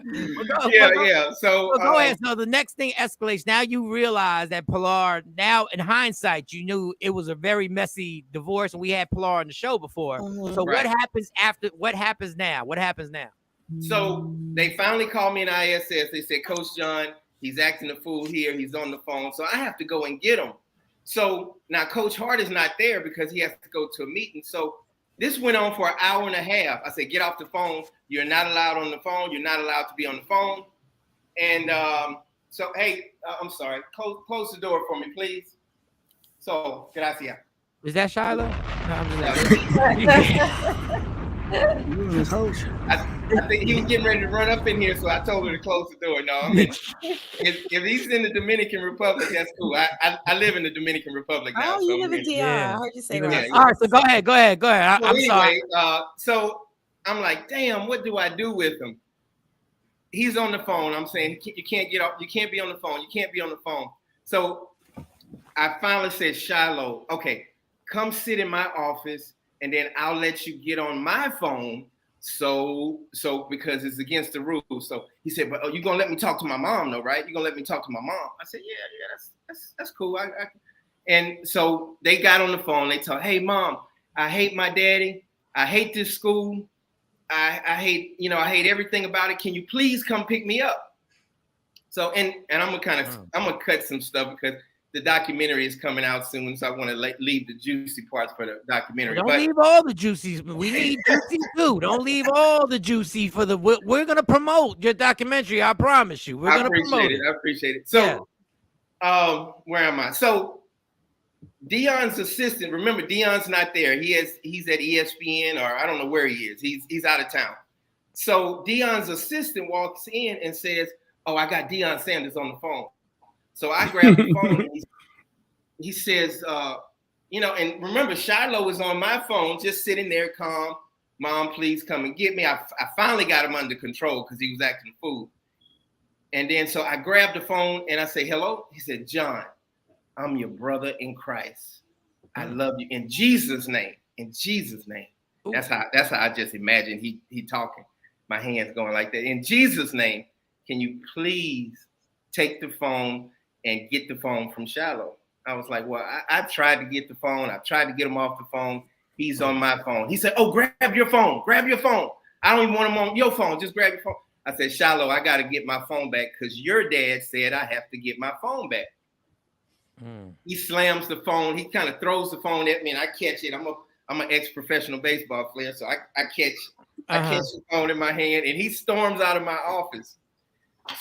So go ahead. So the next thing escalates. Now you realize that Pilar, now in hindsight, you knew it was a very messy divorce. And we had Pilar on the show before. So what happens after? What happens now? So they finally called me in ISS. They said, Coach John, he's acting a fool here. He's on the phone. So I have to go and get him. So now Coach Hart is not there because he has to go to a meeting. So this went on for an hour and a half. I said, get off the phone. You're not allowed on the phone. You're not allowed to be on the phone. And so, hey, I'm sorry. Close the door for me, please. So, gracias. Is that Shilo? I think he was getting ready to run up in here, so I told her to close the door. No, I mean, if he's in the Dominican Republic, that's cool. I live in the Dominican Republic now. Oh, you live in DR. Yeah. I heard you say that. All right, so go ahead. I'm sorry. So I'm like, damn, what do I do with him? He's on the phone. I'm saying, you can't get off. You can't be on the phone. You can't be on the phone. So I finally said, Shilo, okay, come sit in my office, and then I'll let you get on my phone. So because it's against the rules. So he said, but you're gonna let me talk to my mom, though, right? You're gonna let me talk to my mom. I said, yeah, that's cool. And so they got on the phone. They told, hey, mom, I hate my daddy. I hate this school. I hate everything about it. Can you please come pick me up? So and I'm gonna cut some stuff because the documentary is coming out soon, so I want to leave the juicy parts for the documentary. Don't leave all the juicy. We need juicy too. Don't leave all the juicy for the. We're gonna promote your documentary. I promise you. We're gonna promote it. I appreciate it. So, where am I? So, Deion's assistant. Remember, Deion's not there. He's at ESPN, or I don't know where he is. He's out of town. So Deion's assistant walks in and says, "Oh, I got Deion Sanders on the phone." So I grabbed the phone and he says, and remember, Shilo is on my phone, just sitting there calm. Mom, please come and get me. I finally got him under control because he was acting a fool. And then so I grabbed the phone and I say, hello. He said, John, I'm your brother in Christ. I love you. In Jesus' name. In Jesus' name. Ooh. That's how I just imagine he talking. My hands going like that. In Jesus' name, can you please take the phone and get the phone from Shilo? I was like, well, I tried to get the phone. I tried to get him off the phone. He's on my phone. He said, oh, grab your phone. Grab your phone. I don't even want him on your phone. Just grab your phone. I said, Shilo, I got to get my phone back because your dad said I have to get my phone back. He slams the phone. He kind of throws the phone at me, and I catch it. I'm an ex-professional baseball player, so I catch the phone in my hand, and he storms out of my office.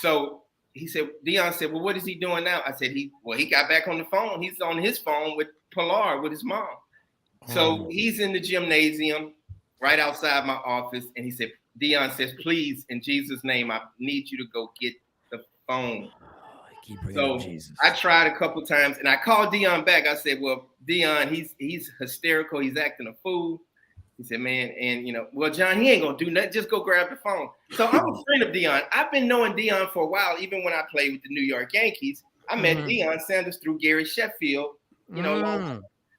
So Deion said, well, what is he doing now? I said, he got back on the phone. He's on his phone with Pilar, with his mom. So he's in the gymnasium right outside my office, and he said, Deion says, please, in Jesus' name, I need you to go get the phone. So I tried a couple times, and I called Deion back. I said, well, Deion, he's hysterical. He's acting a fool. He said, man, and well, John, he ain't gonna do nothing. Just go grab the phone. So I'm a friend of Deion. I've been knowing Deion for a while, even when I played with the New York Yankees. I met Deion Sanders through Gary Sheffield,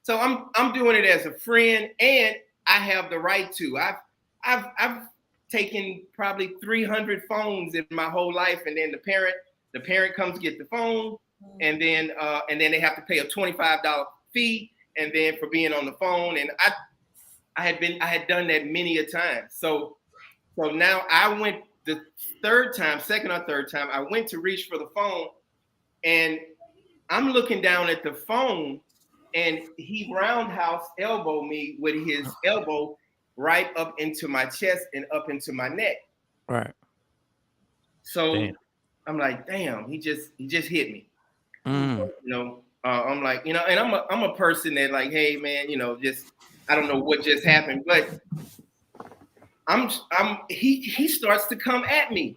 So I'm doing it as a friend, and I have the right to. I've taken probably 300 phones in my whole life, and then the parent comes get the phone, and then they have to pay a $25 fee, and then for being on the phone. And I had done that many a time. So now I went the second or third time, I went to reach for the phone, and I'm looking down at the phone, and he roundhouse elbowed me with his elbow right up into my chest and up into my neck. Right. So damn. I'm like, damn, he just hit me. So, I'm like, and I'm a person that like, hey man, I don't know what just happened, but he starts to come at me,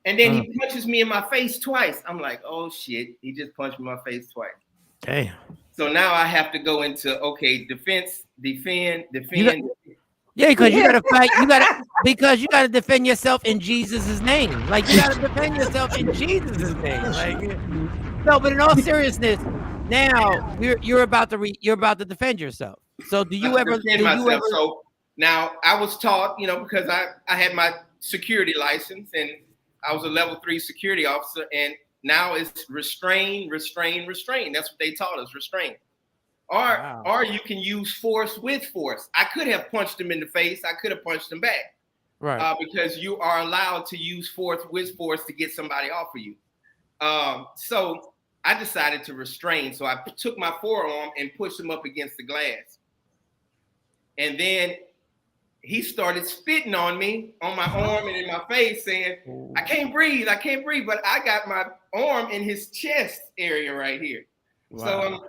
and then he punches me in my face twice. I'm like, oh shit, he just punched me in my face twice. Damn. So now I have to go into defend. Yeah, because you gotta fight. Because you gotta defend yourself in Jesus' name. Like you gotta defend yourself in Jesus' name. Like no, but in all seriousness, now you're about to defend yourself. So do you ever defend myself? So now I was taught, because I had my security license and I was a level 3 security officer, and now it's restrain. That's what they taught us, restrain. Or you can use force with force. I could have punched him in the face. I could have punched him back. Right. Because you are allowed to use force with force to get somebody off of you. So I decided to restrain. So I took my forearm and pushed him up against the glass. And then he started spitting on me, on my arm and in my face, saying, I can't breathe. But I got my arm in his chest area right here. Wow. So I'm,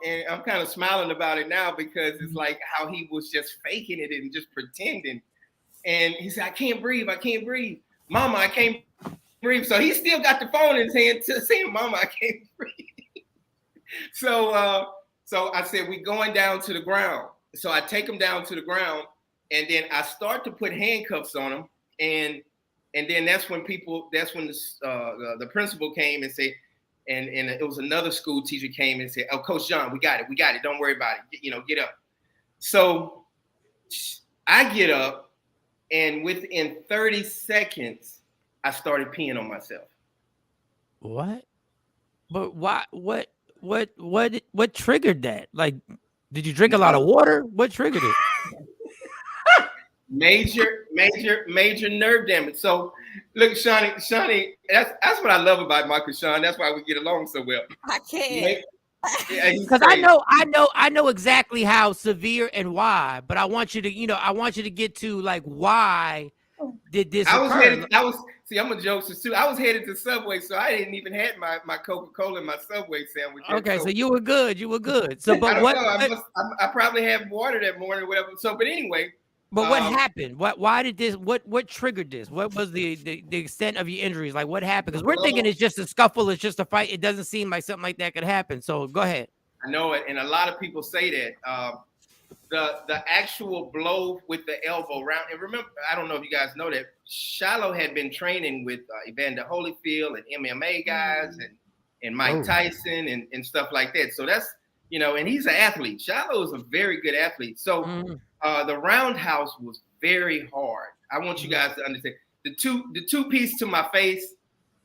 and I'm kind of smiling about it now because it's like how he was just faking it and just pretending. And he said, I can't breathe. Mama, I can't breathe. So he still got the phone in his hand saying, Mama, I can't breathe. So I said, we going down to the ground. So I take him down to the ground, and then I start to put handcuffs on him. And then that's when the principal came and said, and it was another school teacher came and said, oh, Coach John, we got it. Don't worry about it. Get up. So I get up, and within 30 seconds, I started peeing on myself. What? But why? What triggered that? Like, did you drink a lot of water? What triggered it? Major nerve damage. So look, Shawnee, that's what I love about Michael Shawn. That's why we get along so well. I can't. Because I know exactly how severe and why, but I want you to get to like why did this occur? I'm a jokester too. I was headed to Subway, so I didn't even have my Coca-Cola and my Subway sandwich. Okay, so you were good. So, but I probably had water that morning or whatever. So, but anyway. But what happened? Why did this? What triggered this? What was the extent of your injuries? Like what happened? Because we're thinking it's just a scuffle, it's just a fight. It doesn't seem like something like that could happen. So go ahead. I know it, and a lot of people say that the actual blow with the elbow round. And remember, I don't know if you guys know that Shilo had been training with Evander Holyfield and MMA guys and Mike Tyson and stuff like that. So that's and he's an athlete. Shilo is a very good athlete. So. The roundhouse was very hard. I want you guys to understand the two piece to my face.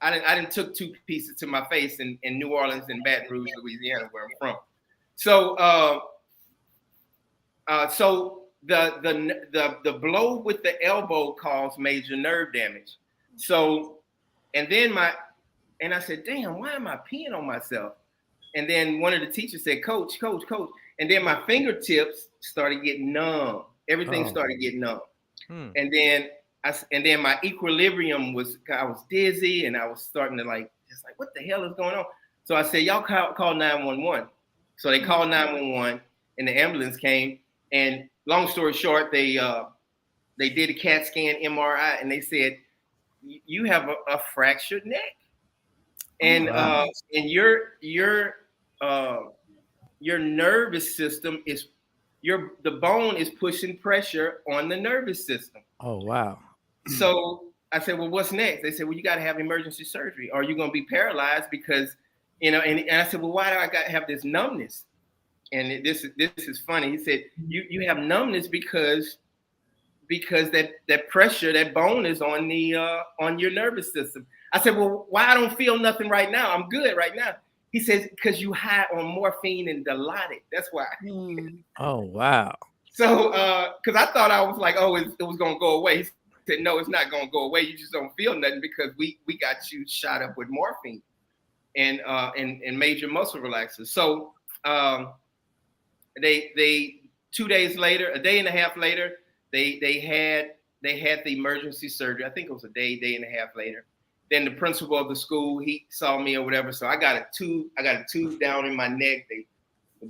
I didn't took 2 pieces to my face in New Orleans and Baton Rouge, Louisiana, where I'm from. So the blow with the elbow caused major nerve damage. So, and then I said, damn, why am I peeing on myself? And then one of the teachers said, coach. And then my fingertips started getting numb. Everything started getting numb. And then my equilibrium I was dizzy, and I was starting to just like, what the hell is going on? So I said, y'all call 911. So they called 911, and the ambulance came. And long story short, they did a CAT scan, MRI, and they said, you have a fractured neck. And and your nervous system the bone is pushing pressure on the nervous system. Oh, wow. So I said, well, what's next? They said, well, you got to have emergency surgery, or you're going to be paralyzed because, and I said, well, why do I got to have this numbness? And this is funny. He said, you have numbness because that pressure, that bone is on your nervous system. I said, well, why I don't feel nothing right now? I'm good right now. He says, because you high on morphine and Dilaudid. That's why. Oh, wow. So, because I thought I was like, oh, it was going to go away. He said, no, it's not going to go away. You just don't feel nothing because we got you shot up with morphine and major muscle relaxers. So they 2 days later, a day and a half later, they had the emergency surgery. I think it was a day and a half later. Then the principal of the school, he saw me or whatever. So I got a tube down in my neck. The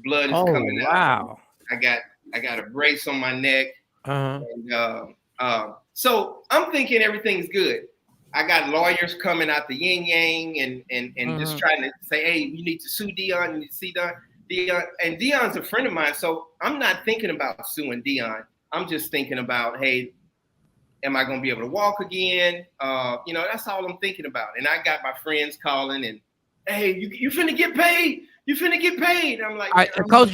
blood is coming out. Wow. I got a brace on my neck. Uh-huh. And so I'm thinking everything's good. I got lawyers coming out the yin yang and just trying to say, hey, you need to sue Deion. You need to see Deion. And Deion's a friend of mine. So I'm not thinking about suing Deion. I'm just thinking about, hey, am I going to be able to walk again? That's all I'm thinking about. And I got my friends calling and, hey, you finna get paid. You finna get paid. I'm like, all right, Coach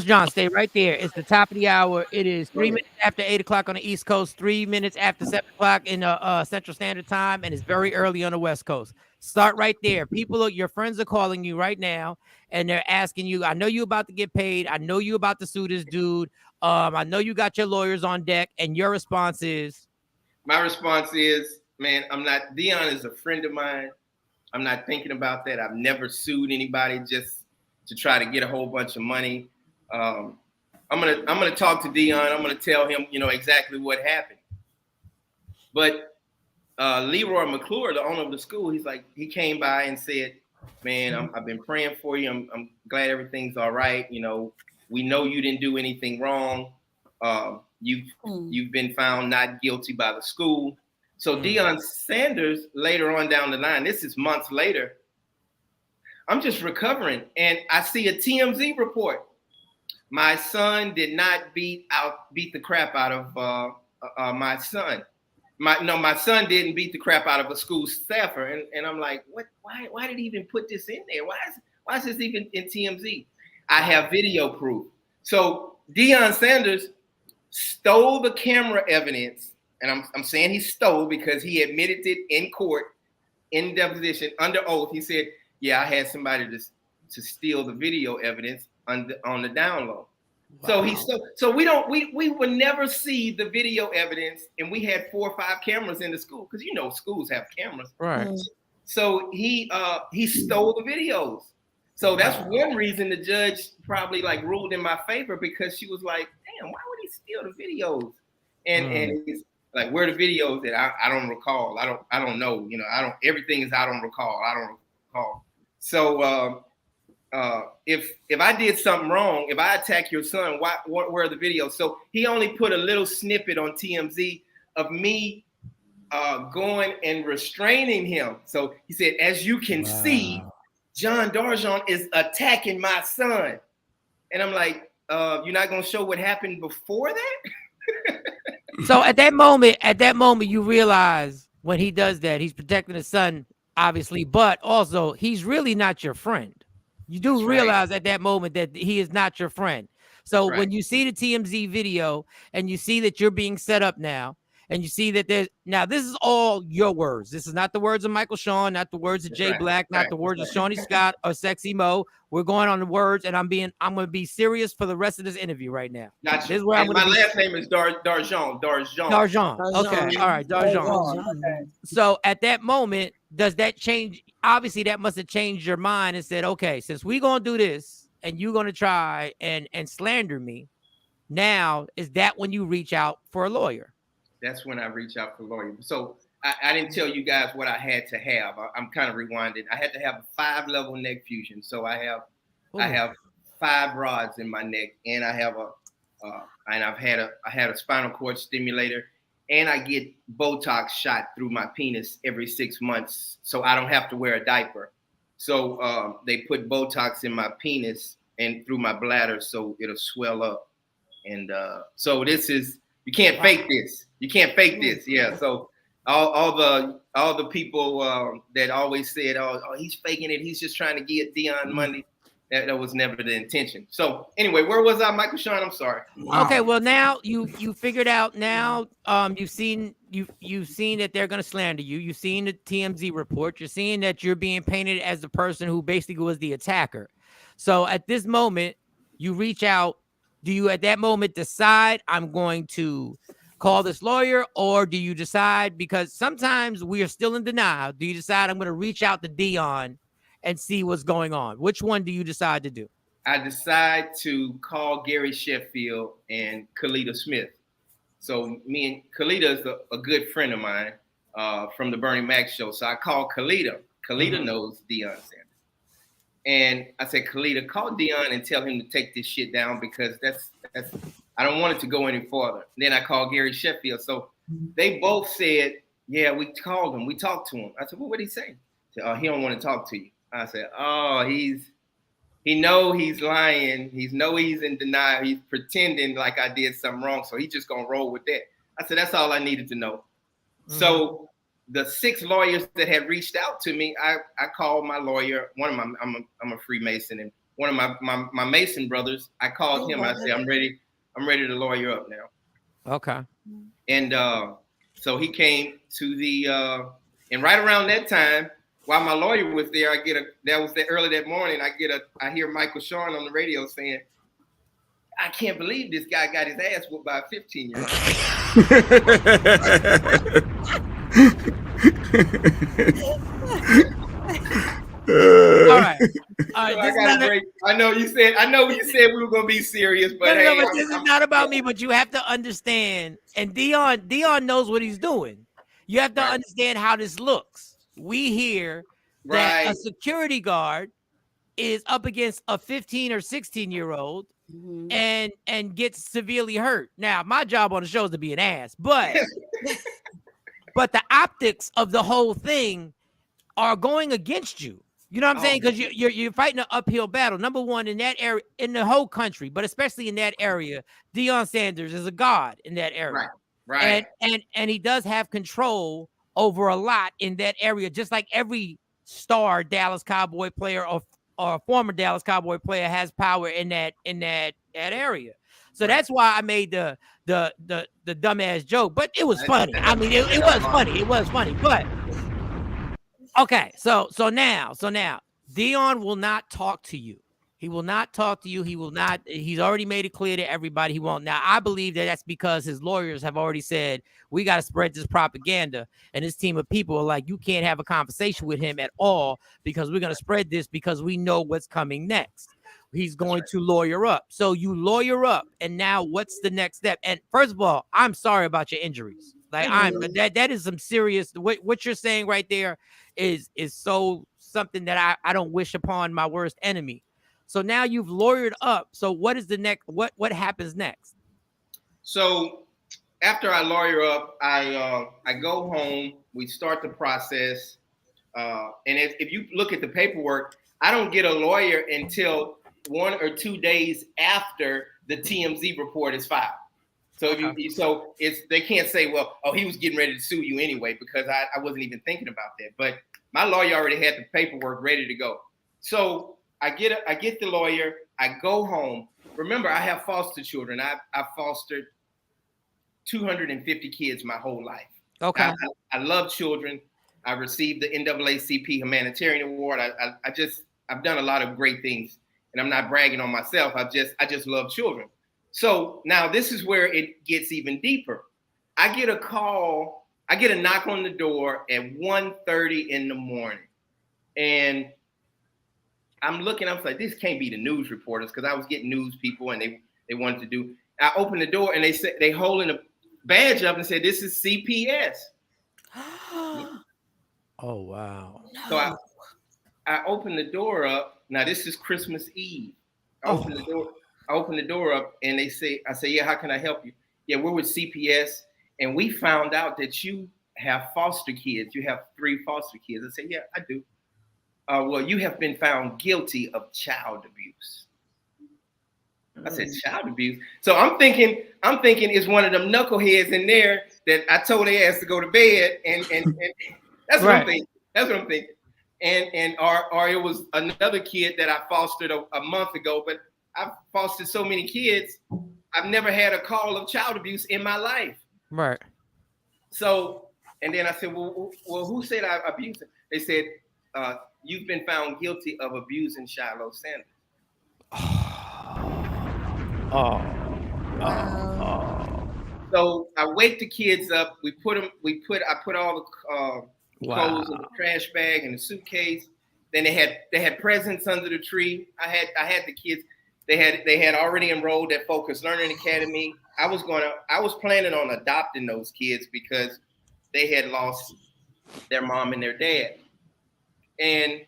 John, stay right there. It's the top of the hour. It is 3 minutes after 8 o'clock on the East Coast, 3 minutes after 7 o'clock in Central Standard Time, and it's very early on the West Coast. Start right there. Your friends are calling you right now, and they're asking you, I know you about to get paid. I know you about to sue this dude. I know you got your lawyers on deck, and your response is? My response is, man, Deion is a friend of mine. I'm not thinking about that. I've never sued anybody just to try to get a whole bunch of money. I'm gonna talk to Deion. I'm gonna tell him, exactly what happened. But Leroy McClure, the owner of the school, he came by and said, man, I've been praying for you. I'm glad everything's all right. We know you didn't do anything wrong. You've been found not guilty by the school. So Deion Sanders, later on down the line, this is months later, I'm just recovering, and I see a TMZ report. My son did not beat the crap out of my son. My son didn't beat the crap out of a school staffer, and I'm like, what? Why did he even put this in there? Why is this even in TMZ? I have video proof. So Deion Sanders stole the camera evidence, and I'm saying he stole because he admitted it in court, in deposition, under oath. He said, yeah, I had somebody to steal the video evidence on the down low. Wow. So we would never see the video evidence, and we had 4 or 5 cameras in the school because schools have cameras. Right. So he stole the videos. So that's one reason the judge probably ruled in my favor, because she was like, damn, why would he steal the videos? And he's like, where are the videos that I don't recall? I don't know. Everything is I don't recall. I don't recall. So if I did something wrong, if I attack your son, where are the videos? So he only put a little snippet on TMZ of me going and restraining him. So he said, as you can see, John DarJean is attacking my son. And I'm like, you're not going to show what happened before that? So at that moment, you realize when he does that, he's protecting his son, obviously, but also he's really not your friend. You do realize at that moment that he is not your friend. So when you see the TMZ video and you see that you're being set up now, and you see that there's now this is all your words. This is not the words of Michael Shawn, not the words of Jay Black, not the words of Shawnee Scott or Sexy Mo. We're going on the words, and I'm going to be serious for the rest of this interview right now. Gotcha. This is where my last name is DarJean. DarJean. Okay. All right. DarJean. So at that moment, does that change? Obviously, that must have changed your mind and said, okay, since we're going to do this and you're going to try and slander me, now is that when you reach out for a lawyer? That's when I reach out for a lawyer. So I didn't tell you guys what I had to have. I'm kind of rewinding. I had to have a 5-level neck fusion. So I have 5 rods in my neck, and I have I had a spinal cord stimulator, and I get Botox shot through my penis every 6 months, so I don't have to wear a diaper. So they put Botox in my penis and through my bladder, so it'll swell up. And so this is, you can't fake this. You can't fake this. Yeah. So all the people that always said, oh, he's faking it, he's just trying to get Deion money. That was never the intention. So anyway, where was I, Michael Shawn? I'm sorry. Wow. Okay, well now you figured out. Now you've seen that they're gonna slander you. You've seen the TMZ report. You're seeing that you're being painted as the person who basically was the attacker. So at this moment, you reach out. Do you at that moment decide I'm going to call this lawyer, or do you decide, because sometimes we are still in denial, do you decide I'm going to reach out to Deion and see what's going on? Which one do you decide to do? I decide to call Gary Sheffield and Kalita Smith. So me and Kalita is a good friend of mine from the Bernie Mac show. So I call Kalita. Kalita knows Deion Sanders. And I said, Kalita, call Deion and tell him to take this shit down, because that's I don't want it to go any farther. Then I called Gary Sheffield. So they both said, yeah, we called him. We talked to him. I said, well, what did he say? He said, he don't want to talk to you. I said, oh, he know he's lying. He's in denial. He's pretending like I did something wrong. So he just gonna roll with that. I said, that's all I needed to know. Mm-hmm. So the 6 lawyers that had reached out to me, I called my lawyer. One of my, I'm a Freemason, and one of my Mason brothers, I called him. I said, I'm ready to lawyer up now. Okay. And so he came to the, and right around that time, while my lawyer was there, early that morning, I hear Michael Shawn on the radio saying, I can't believe this guy got his ass whooped by a 15-year-old. All right. I know you said we were gonna be serious, but but this is not about me. But you have to understand, and Deion knows what he's doing. You have to understand how this looks. We hear that a security guard is up against a 15 or 16-year-old and gets severely hurt. Now, my job on the show is to be an ass, but but the optics of the whole thing are going against you. You know what I'm saying? Because you're fighting an uphill battle. Number one, in that area, in the whole country, but especially in that area, Deion Sanders is a god in that area. Right. And he does have control over a lot in that area, just like every star Dallas Cowboy player or former Dallas Cowboy player has power in that area. So that's why I made the dumbass joke, but it was funny. I mean, it was funny. It was funny, but okay. So now Deion will not talk to you. He will not talk to you. He will not. He's already made it clear to everybody he won't. Now, I believe that that's because his lawyers have already said, we got to spread this propaganda. And his team of people are like, you can't have a conversation with him at all because we're going to spread this because we know what's coming next. He's going to lawyer up. So you lawyer up. And now what's the next step? And first of all, I'm sorry about your injuries. Like that is some serious, what you're saying right there is so something that I don't wish upon my worst enemy. So now you've lawyered up. So what is the next? What happens next? So after I lawyer up, I go home. We start the process. And if you look at the paperwork, I don't get a lawyer until 1 or 2 days after the TMZ report is filed. So they can't say, well, he was getting ready to sue you anyway, because I wasn't even thinking about that. But my lawyer already had the paperwork ready to go. So I get the lawyer. I go home. Remember, I have foster children. I fostered 250 kids my whole life. Okay. I love children. I received the NAACP Humanitarian Award. I've done a lot of great things, and I'm not bragging on myself. I just love children. So now this is where it gets even deeper. I get a call. I get a knock on the door at 1:30 in the morning, and I'm looking. I was like, this can't be the news reporters, because I was getting news people, and they wanted to do. I opened the door, and they said they holding a badge up and said, "This is CPS." Oh wow! So I opened the door up. Now this is Christmas Eve. I opened the door up, and I say, "Yeah, how can I help you?" "Yeah, we're with CPS, and we found out that you have foster kids. You have 3 foster kids." I said, "Yeah, I do." "Well, you have been found guilty of child abuse." I said, "Child abuse?" So I'm thinking it's one of them knuckleheads in there that I told their ass to go to bed, and that's what I'm thinking. That's what I'm thinking. And or it was another kid that I fostered a month ago, but I've fostered so many kids, I've never had a call of child abuse in my life. Right. So, and then I said, well, who said I abused him? They said, you've been found guilty of abusing Shilo Sanders. So I wake the kids up. I put all the clothes in the trash bag and the suitcase. Then they had presents under the tree. I had the kids. They had already enrolled at Focus Learning Academy. I was planning on adopting those kids because they had lost their mom and their dad. And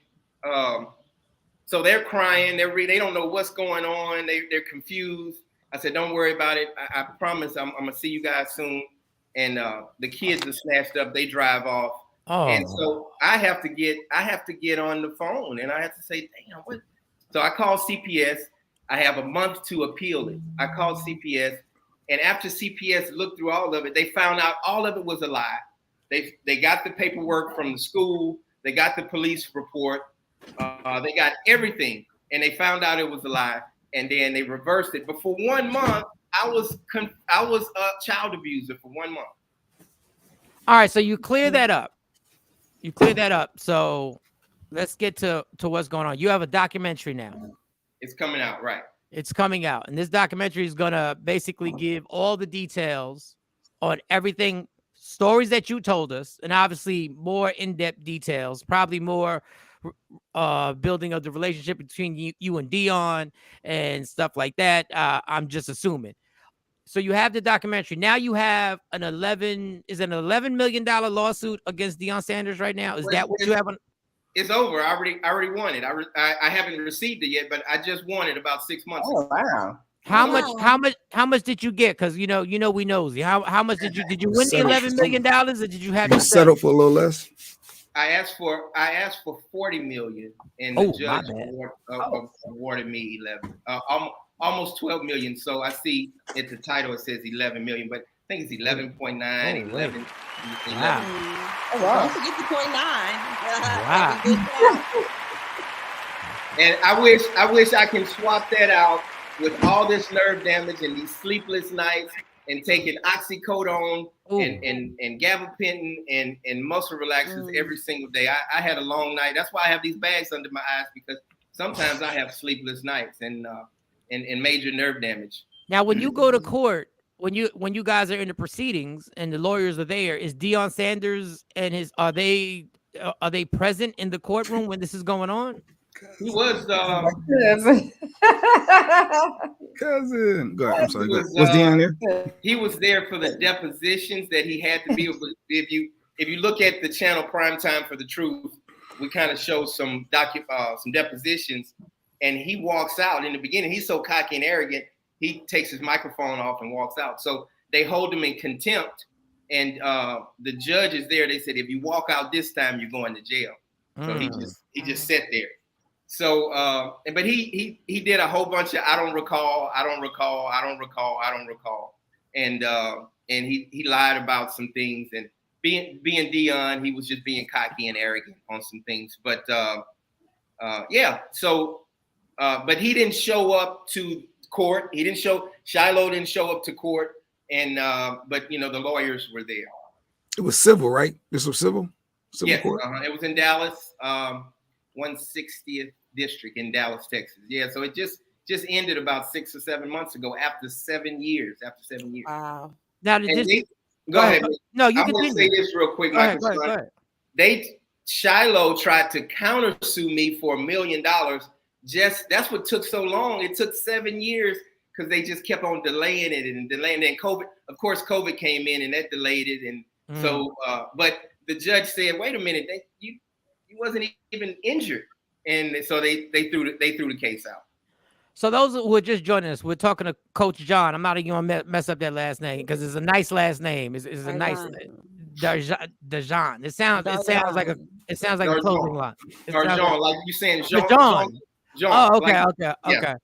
so they're crying. They don't know what's going on. They're confused. I said, don't worry about it. I promise I'm gonna see you guys soon. And the kids are snatched up. They drive off. Oh. And so I have to get on the phone, and I have to say, damn, what? So I call CPS. I have a month to appeal it. I called CPS, and after CPS looked through all of it, they found out all of it was a lie. They got the paperwork from the school. They got the police report. They got everything, and they found out it was a lie. And then they reversed it. But for 1 month, I was a child abuser for 1 month. All right, so you clear that up. So let's get to what's going on. You have a documentary now. It's coming out, right? It's coming out. And this documentary is going to basically give all the details on everything, stories that you told us, and obviously more in-depth details, probably more building of the relationship between you and Deion and stuff like that. I'm just assuming. So you have the documentary. Now you have an $11 million lawsuit against Deion Sanders right now. Is that what you have on? It's over. I already won it. I haven't received it yet, but I just won it about 6 months ago. Wow. How much did you get? Because you know we nosy. How much did you win the $11 million, or did you have to settle for a little less? I asked for $40 million, and the judge awarded me 11, almost 12 million. So I see at the title it says 11 million, but I think it's 11.9, 11. Wow. Oh, wow. Don't forget the 0.9. Wow. And I wish I can swap that out with all this nerve damage and these sleepless nights, and taking oxycodone and gabapentin and muscle relaxers every single day. I had a long night. That's why I have these bags under my eyes, because sometimes I have sleepless nights and major nerve damage. Now, when you go to court, when you guys are in the proceedings and the lawyers are there, is Deion Sanders and are they present in the courtroom when this is going on? He was cousin. Go ahead. I'm sorry. Was Deion there? He was there for the depositions that he had to be. If you look at the channel Primetime for the Truth, we kind of show some depositions, and he walks out in the beginning. He's so cocky and arrogant, he takes his microphone off and walks out. So they hold him in contempt, and the judge is there. They said, if you walk out this time, you're going to jail. So he just sat there. So, but he did a whole bunch of I don't recall, and he lied about some things, and being Deion, he was just being cocky and arrogant on some things. But yeah, so but he didn't show up to court. Shilo didn't show up to court. and but the lawyers were there. It was civil, right? This was civil Yes, court? it was in Dallas, 160th district in Dallas, Texas. Yeah, so it just ended about 6 or 7 months ago after 7 years. Wow. Now, go ahead. No, you I'm continue. going to say this real quick, Go ahead. Shilo tried to countersue me for $1 million. That's what took so long. It took 7 years because they just kept on delaying it and delaying it. And COVID came in and that delayed it. And so, but the judge said, "Wait a minute, you wasn't even injured," and so they threw the case out. So those who are just joining us, we're talking to Coach John. I'm not even gonna mess up that last name because it's a nice last name. It's a nice DarJean. It sounds like a clothing line. DarJean, like you saying John. Oh, okay, like, okay. Yeah,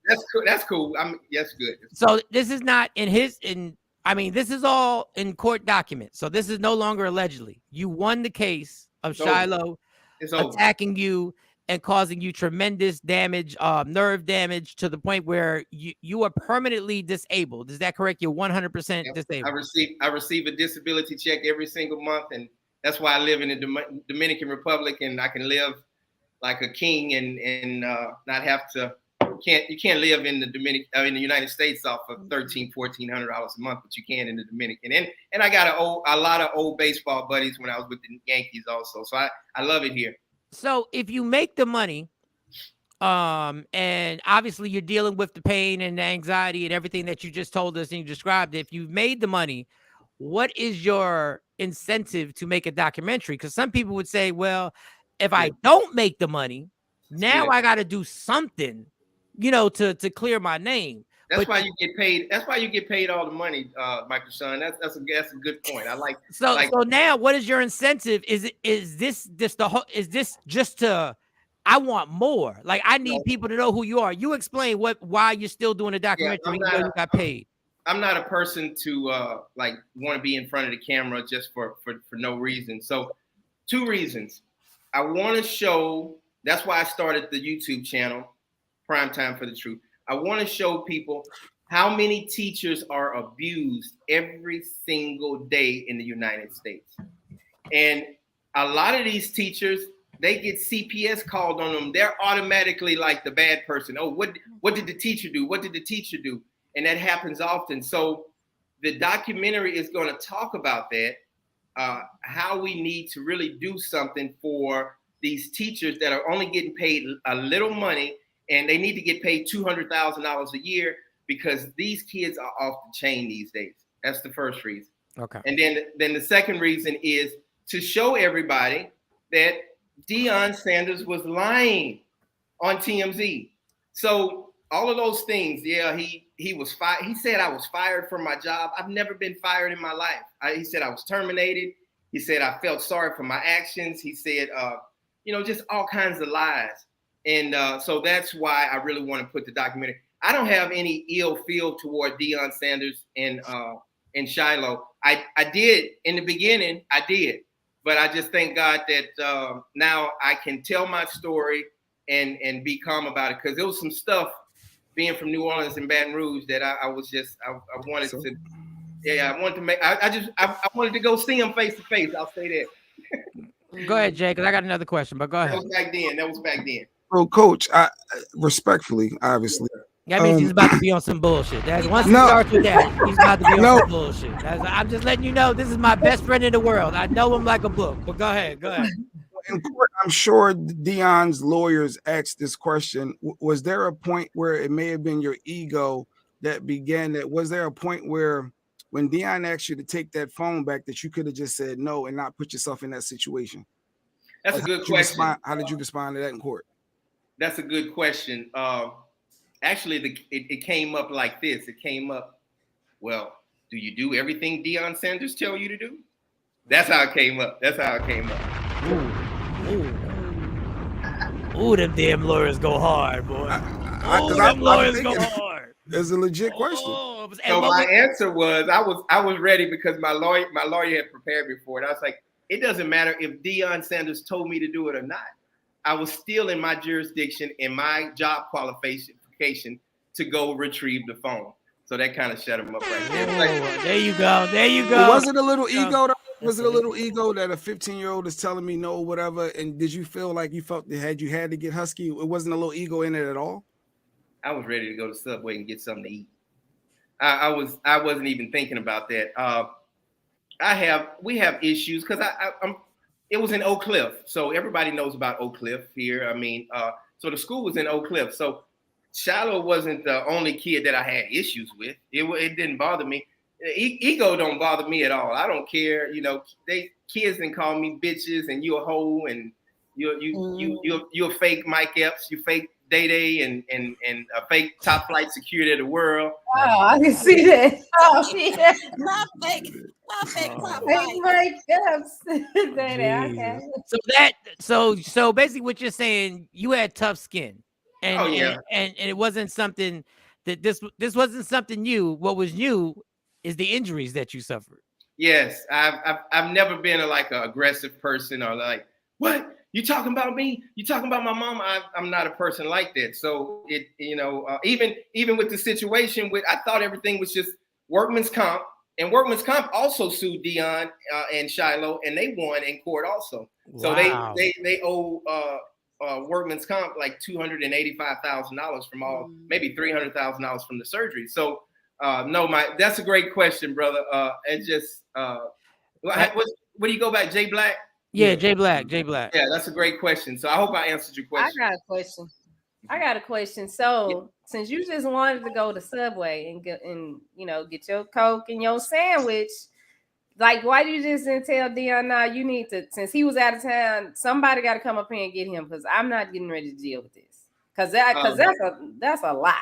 that's cool. That's good. So this is not this is all in court documents. So this is no longer allegedly. You won the case of Shilo attacking you and causing you tremendous damage, nerve damage to the point where you are permanently disabled. Is that correct? You're 100% disabled. I receive a disability check every single month, and that's why I live in the Dominican Republic, and I can live like a king and not have to. You can't live in the United States off of $1,400 a month, but you can in the Dominican. And I got a lot of old baseball buddies when I was with the Yankees also. So I love it here. So if you make the money, and obviously you're dealing with the pain and the anxiety and everything that you just told us and you described, if you've made the money, what is your incentive to make a documentary? Because some people would say, well, if I don't make the money, now I got to do something, to clear my name. That's why you get paid. That's why you get paid all the money, Michael Shawn. That's a good point. I like. So now, what is your incentive? Is this just to? I want more. Like I need people to know who you are. You explain why you're still doing a documentary even though you got paid. I'm not a person to want to be in front of the camera just for no reason. So 2 reasons. I want to show. That's why I started the YouTube channel, Prime Time for the Truth. I want to show people how many teachers are abused every single day in the United States. And a lot of these teachers, they get CPS called on them. They're automatically like the bad person. Oh, what did the teacher do? What did the teacher do? And that happens often. So the documentary is going to talk about that, how we need to really do something for these teachers that are only getting paid a little money, and they need to get paid $200,000 a year because these kids are off the chain these days. That's the first reason. Okay. And then the second reason is to show everybody that Deion Sanders was lying on TMZ. So all of those things, he was fired. He said I was fired from my job. I've never been fired in my life. He said I was terminated. He said I felt sorry for my actions. He said, just all kinds of lies. And so that's why I really want to put the documentary. I don't have any ill feel toward Deion Sanders and Shilo. I did in the beginning. I did, but I just thank God that now I can tell my story and be calm about it, because there was some stuff being from New Orleans and Baton Rouge that I wanted to. Yeah, I wanted to make. I wanted to go see him face to face. I'll say that. Go ahead, Jay, because I got another question, but go ahead. That was back then. Bro, Coach, I respectfully, obviously. That means he's about to be on some bullshit. Once he starts with that, he's about to be on some bullshit. I'm just letting you know, this is my best friend in the world. I know him like a book, but go ahead. In court, I'm sure Deion's lawyers asked this question. Was there a point where it may have been your ego that began that? Was there a point where when Deion asked you to take that phone back that you could have just said no and not put yourself in that situation? That's a good question. How did you respond to that in court? That's a good question. Actually, it came up like this. It came up, well, do you do everything Deion Sanders tell you to do? That's how it came up. Ooh, them damn lawyers go hard, boy. Them lawyers go hard. It's a legit question. So my answer was, I was ready because my lawyer had prepared me for it. I was like, it doesn't matter if Deion Sanders told me to do it or not. I was still in my jurisdiction, in my job qualification to go retrieve the phone. So that kind of shut him up right there. There you go. There you go. But was it a little ego? Was it a little ego that a 15-year-old is telling me no, whatever? And did you feel like you felt that you had to get husky? It wasn't a little ego in it at all. I was ready to go to Subway and get something to eat. I wasn't even thinking about that. We have issues because it was in Oak Cliff, so everybody knows about Oak Cliff here. I mean, so the school was in Oak Cliff, so Shilo wasn't the only kid that I had issues with. It didn't bother me. Ego don't bother me at all. I don't care. You know, kids can call me bitches and you a hoe and you're a fake Mike Epps, you fake Day and a fake top flight security of the world. Oh, I can see that. Oh, yeah. Not fake top flight. Mike Epps. Okay. So basically what you're saying, you had tough skin. And, and it wasn't something that this wasn't something new. What was new is the injuries that you suffered. Yes, I've never been an aggressive person or like, what? You talking about me? You talking about my mom? I'm not a person like that. So even with the situation I thought everything was just workman's comp, and workman's comp also sued Deion and Shilo, and they won in court also. So wow. they owe workman's comp like $285,000 from maybe $300,000 from the surgery. So that's a great question, brother. It just what do you go back, Jay Black? Yeah, Jay Black. Yeah, that's a great question. So I hope I answered your question. I got a question. So since you just wanted to go to Subway and get your Coke and your sandwich, like, why you just didn't tell Deion, now you need to, since he was out of town, somebody got to come up here and get him, because I'm not getting ready to deal with this. Because that's a lot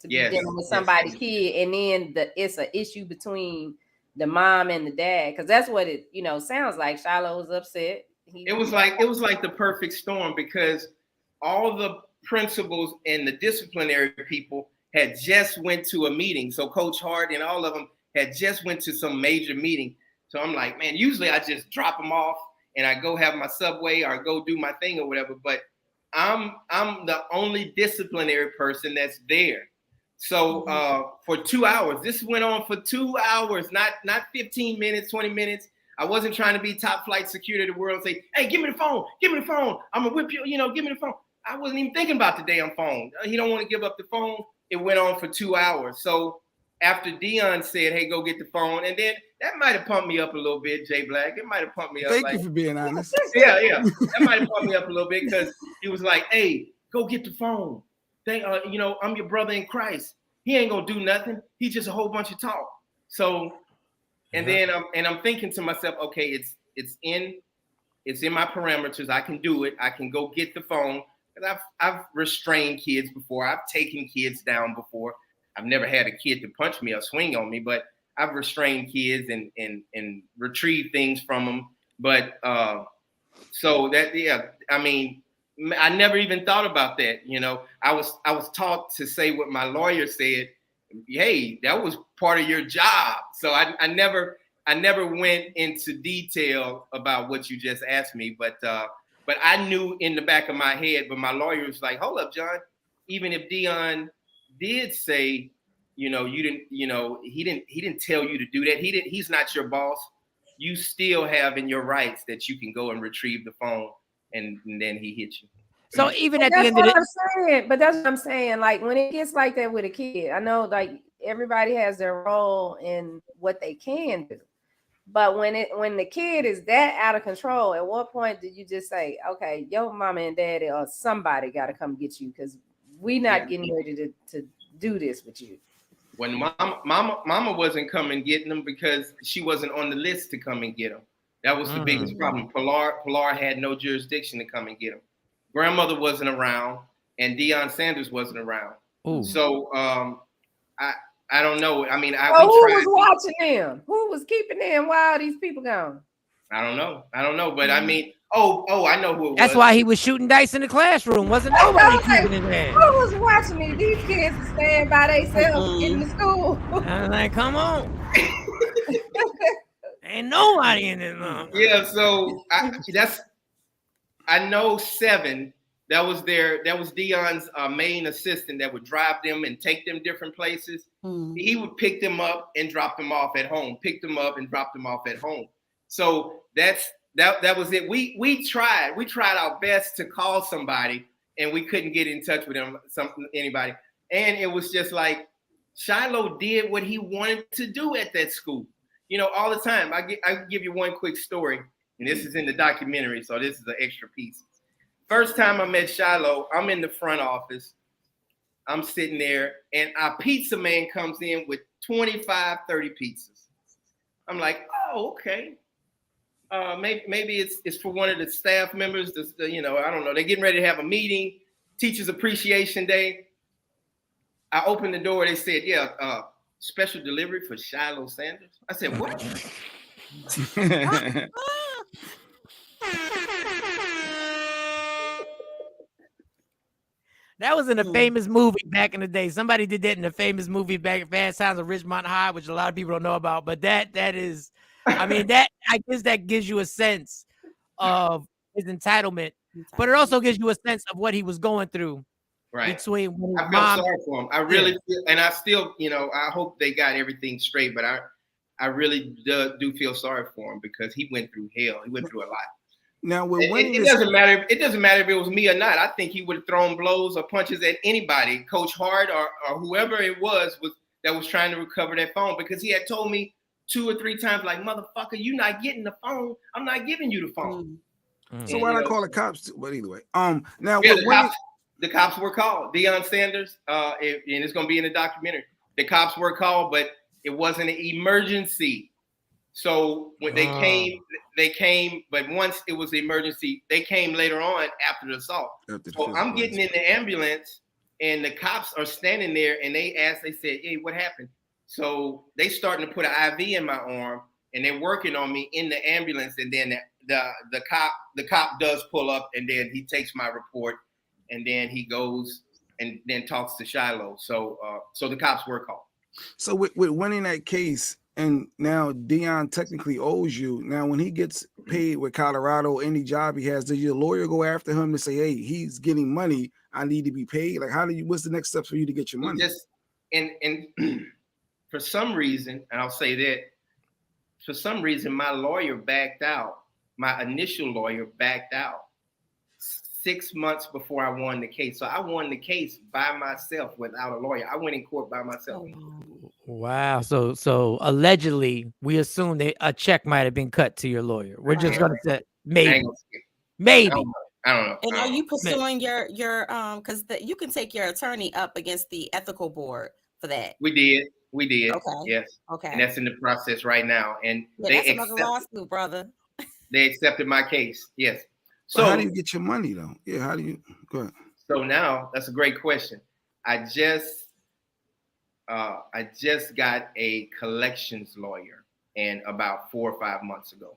to be dealing with somebody's kid, and then it's an issue between the mom and the dad, because that's what it sounds like. Shilo was upset. It was like the perfect storm, because all the principals and the disciplinary people had just went to a meeting. So Coach Hart and all of them had just went to some major meeting. So I'm like, man, usually I just drop them off and I go have my Subway or go do my thing or whatever. But I'm the only disciplinary person that's there. So for 2 hours, this went on for 2 hours, not 15 minutes, 20 minutes. I wasn't trying to be top flight security of the world and say, hey, give me the phone. I'm gonna whip you, give me the phone. I wasn't even thinking about the damn phone. He don't want to give up the phone. It went on for 2 hours. So after Deion said, hey, go get the phone, and then that might have pumped me up a little bit, Jay Black. It might have pumped me up. Thank you for being honest. Yeah. That might have pumped me up a little bit, because he was like, hey, go get the phone. I'm your brother in Christ. He ain't gonna do nothing. He's just a whole bunch of talk. So, and then I'm thinking to myself, okay, it's in my parameters. I can do it. I can go get the phone. Because I've restrained kids before. I've taken kids down before. I've never had a kid to punch me or swing on me, but I've restrained kids and retrieved things from them. But so that, I mean, I never even thought about that. I was taught to say what my lawyer said. Hey, that was part of your job. So I never went into detail about what you just asked me, but I knew in the back of my head. But my lawyer was like, hold up, John. Even if Deion did say, he didn't tell you to do that. He's not your boss. You still have in your rights that you can go and retrieve the phone, and then he hit you. So even at the end of it, but that's what I'm saying. Like, when it gets like that with a kid, I know like everybody has their role in what they can do. But when the kid is that out of control, at what point did you just say, okay, your mama and daddy or somebody got to come get you, because we not getting ready to do this with you? When mama wasn't coming getting them because she wasn't on the list to come and get them. That was the biggest problem. Pilar had no jurisdiction to come and get them. Grandmother wasn't around, and Deion Sanders wasn't around. Ooh. So I don't know. I mean, who was watching them? Who was keeping them while these people gone? I don't know. But I mean, I know who it was. That's why he was shooting dice in the classroom. Wasn't nobody keeping his hand. Who was watching me? These kids are staying by themselves in the school. I was like, come on. Ain't nobody in this room. Yeah, so I know 7. That was Deion's main assistant that would drive them and take them different places. he would pick them up and drop them off at home. Pick them up and drop them off at home. So that was it. We tried our best to call somebody, and we couldn't get in touch with anybody. And it was just like Shilo did what he wanted to do at that school. You know, all the time. I give you one quick story, and this is in the documentary, so this is an extra piece. First time I met Shilo, I'm in the front office. I'm sitting there, and our pizza man comes in with 25, 30 pizzas. I'm like, oh, okay. Maybe it's for one of the staff members. I don't know. They're getting ready to have a meeting, Teachers Appreciation Day. I opened the door. They said, yeah, special delivery for Deion Sanders. I said, what? That was in a famous movie back in the day. Somebody did that in a famous movie back at Fast Times at Ridgemont High, which a lot of people don't know about. But that is, I mean, I guess that gives you a sense of his entitlement, but it also gives you a sense of what he was going through. Right. Between I felt sorry for him. I really feel, and I still, I hope they got everything straight, but I really do feel sorry for him because he went through hell. He went through a lot. Now, it doesn't matter. It doesn't matter if it was me or not. I think he would have thrown blows or punches at anybody, Coach Hart or whoever it was that was trying to recover that phone, because he had told me 2 or 3 times, like, motherfucker, you're not getting the phone. I'm not giving you the phone. So why not call the cops? But either way, now the cops were called. Deion Sanders, and it's going to be in the documentary. The cops were called, but it wasn't an emergency. So when they came, but once it was the emergency, they came later on after the assault. So I'm getting in the ambulance, and the cops are standing there, and they said, hey, what happened? So they starting to put an IV in my arm, and they're working on me in the ambulance, and then the cop does pull up, and then he takes my report, and then he goes and then talks to Shilo. So the cops were called. So with winning that case, and now Deion technically owes you. Now, when he gets paid with Colorado, any job he has, does your lawyer go after him to say, hey, he's getting money, I need to be paid? Like, what's the next steps for you to get your money? And for some reason, and I'll say that, for some reason, my lawyer backed out. My initial lawyer backed out 6 months before I won the case. So I won the case by myself without a lawyer. I went in court by myself. Wow. So allegedly, we assume that a check might have been cut to your lawyer. We're just going to say maybe. I don't know. And are you pursuing your because you can take your attorney up against the ethical board for that? We did. Okay. Yes. Okay. And that's in the process right now. And that's another lawsuit, brother. They accepted my case. Yes. So how do you get your money though? Yeah. How do you go ahead? So now that's a great question. I just got a collections lawyer, and about 4 or 5 months ago.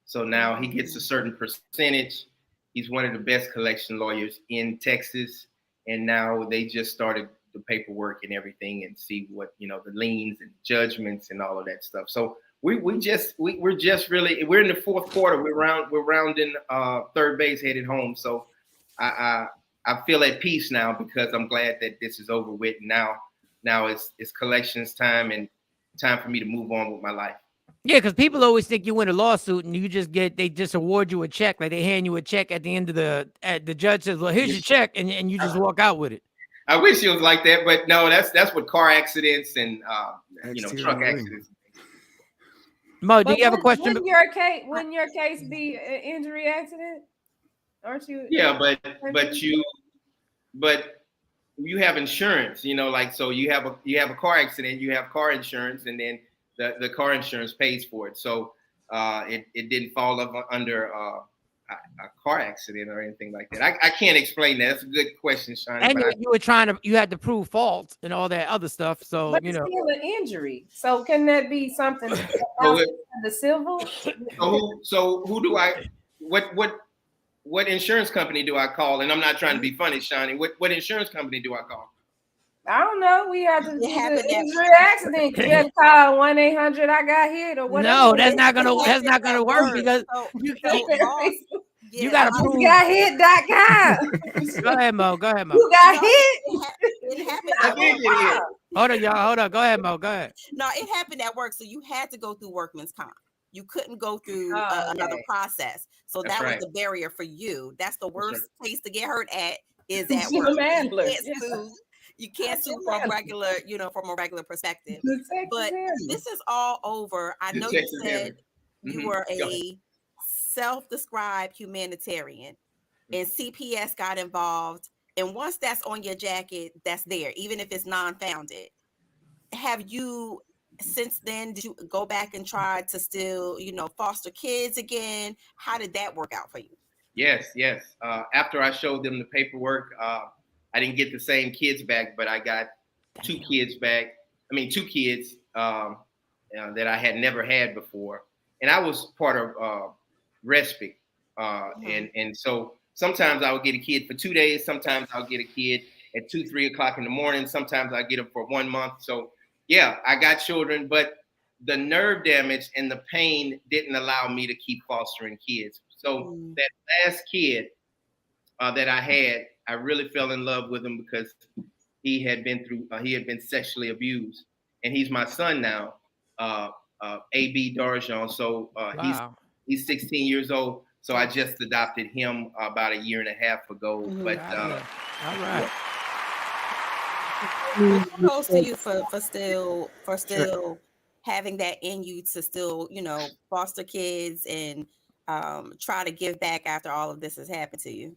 So now he gets a certain percentage. He's one of the best collection lawyers in Texas, and now they just started the paperwork and everything, and see what the liens and judgments and all of that stuff. So we're just really, we're in the fourth quarter. We're rounding third base, headed home. So I feel at peace now because I'm glad that this is over with. Now it's collections time and time for me to move on with my life. Yeah, because people always think you win a lawsuit and they just award you a check, like they hand you a check at the end of the judge says, well, here's your check, and you just walk out with it. I wish it was like that, but no, that's what car accidents and truck accidents. Mo, do you have a question? Wouldn't your case be an injury accident? Aren't you? Yeah, but you have insurance, so you have a car accident, you have car insurance, and then the car insurance pays for it. So it didn't fall up under a car accident or anything like that. I can't explain that. That's a good question, Shawn. And you had to prove fault and all that other stuff. So but it's still an injury. So can that be something the civil? So who do I? What insurance company do I call? And I'm not trying to be funny, Shawnee. What insurance company do I call? I don't know. We have to do the injury accident. You just call 1-800 I got hit or whatever. No, that's not gonna work because You gotta prove. You got hit.com. Go ahead, Mo. Go ahead, Mo. You got hit. It happened at work. Hold on, y'all. Hold on. Go ahead, Mo. Go ahead. No, it happened at work, so you had to go through workman's comp. You couldn't go through another process. So that was the barrier for you. That's the worst place to get hurt at is at work. You can't sue from regular, from a regular perspective. But this is all over. I know you said you were a self-described humanitarian, and CPS got involved. And once that's on your jacket, that's there, even if it's non-founded. Have you, since then, did you go back and try to still, foster kids again? How did that work out for you? Yes. After I showed them the paperwork, I didn't get the same kids back, but I got two kids back. I mean, 2 kids that I had never had before. And I was part of respite. And so sometimes I would get a kid for 2 days. Sometimes I'll get a kid at 2, 3 o'clock in the morning. Sometimes I get them for 1 month. So yeah, I got children, but the nerve damage and the pain didn't allow me to keep fostering kids. So that last kid that I had, I really fell in love with him because he had been sexually abused, and he's my son now, AB DarJean. So he's 16 years old. So I just adopted him about 1.5 years ago. But all right. Kudos to you for still having that in you to still, foster kids and try to give back after all of this has happened to you.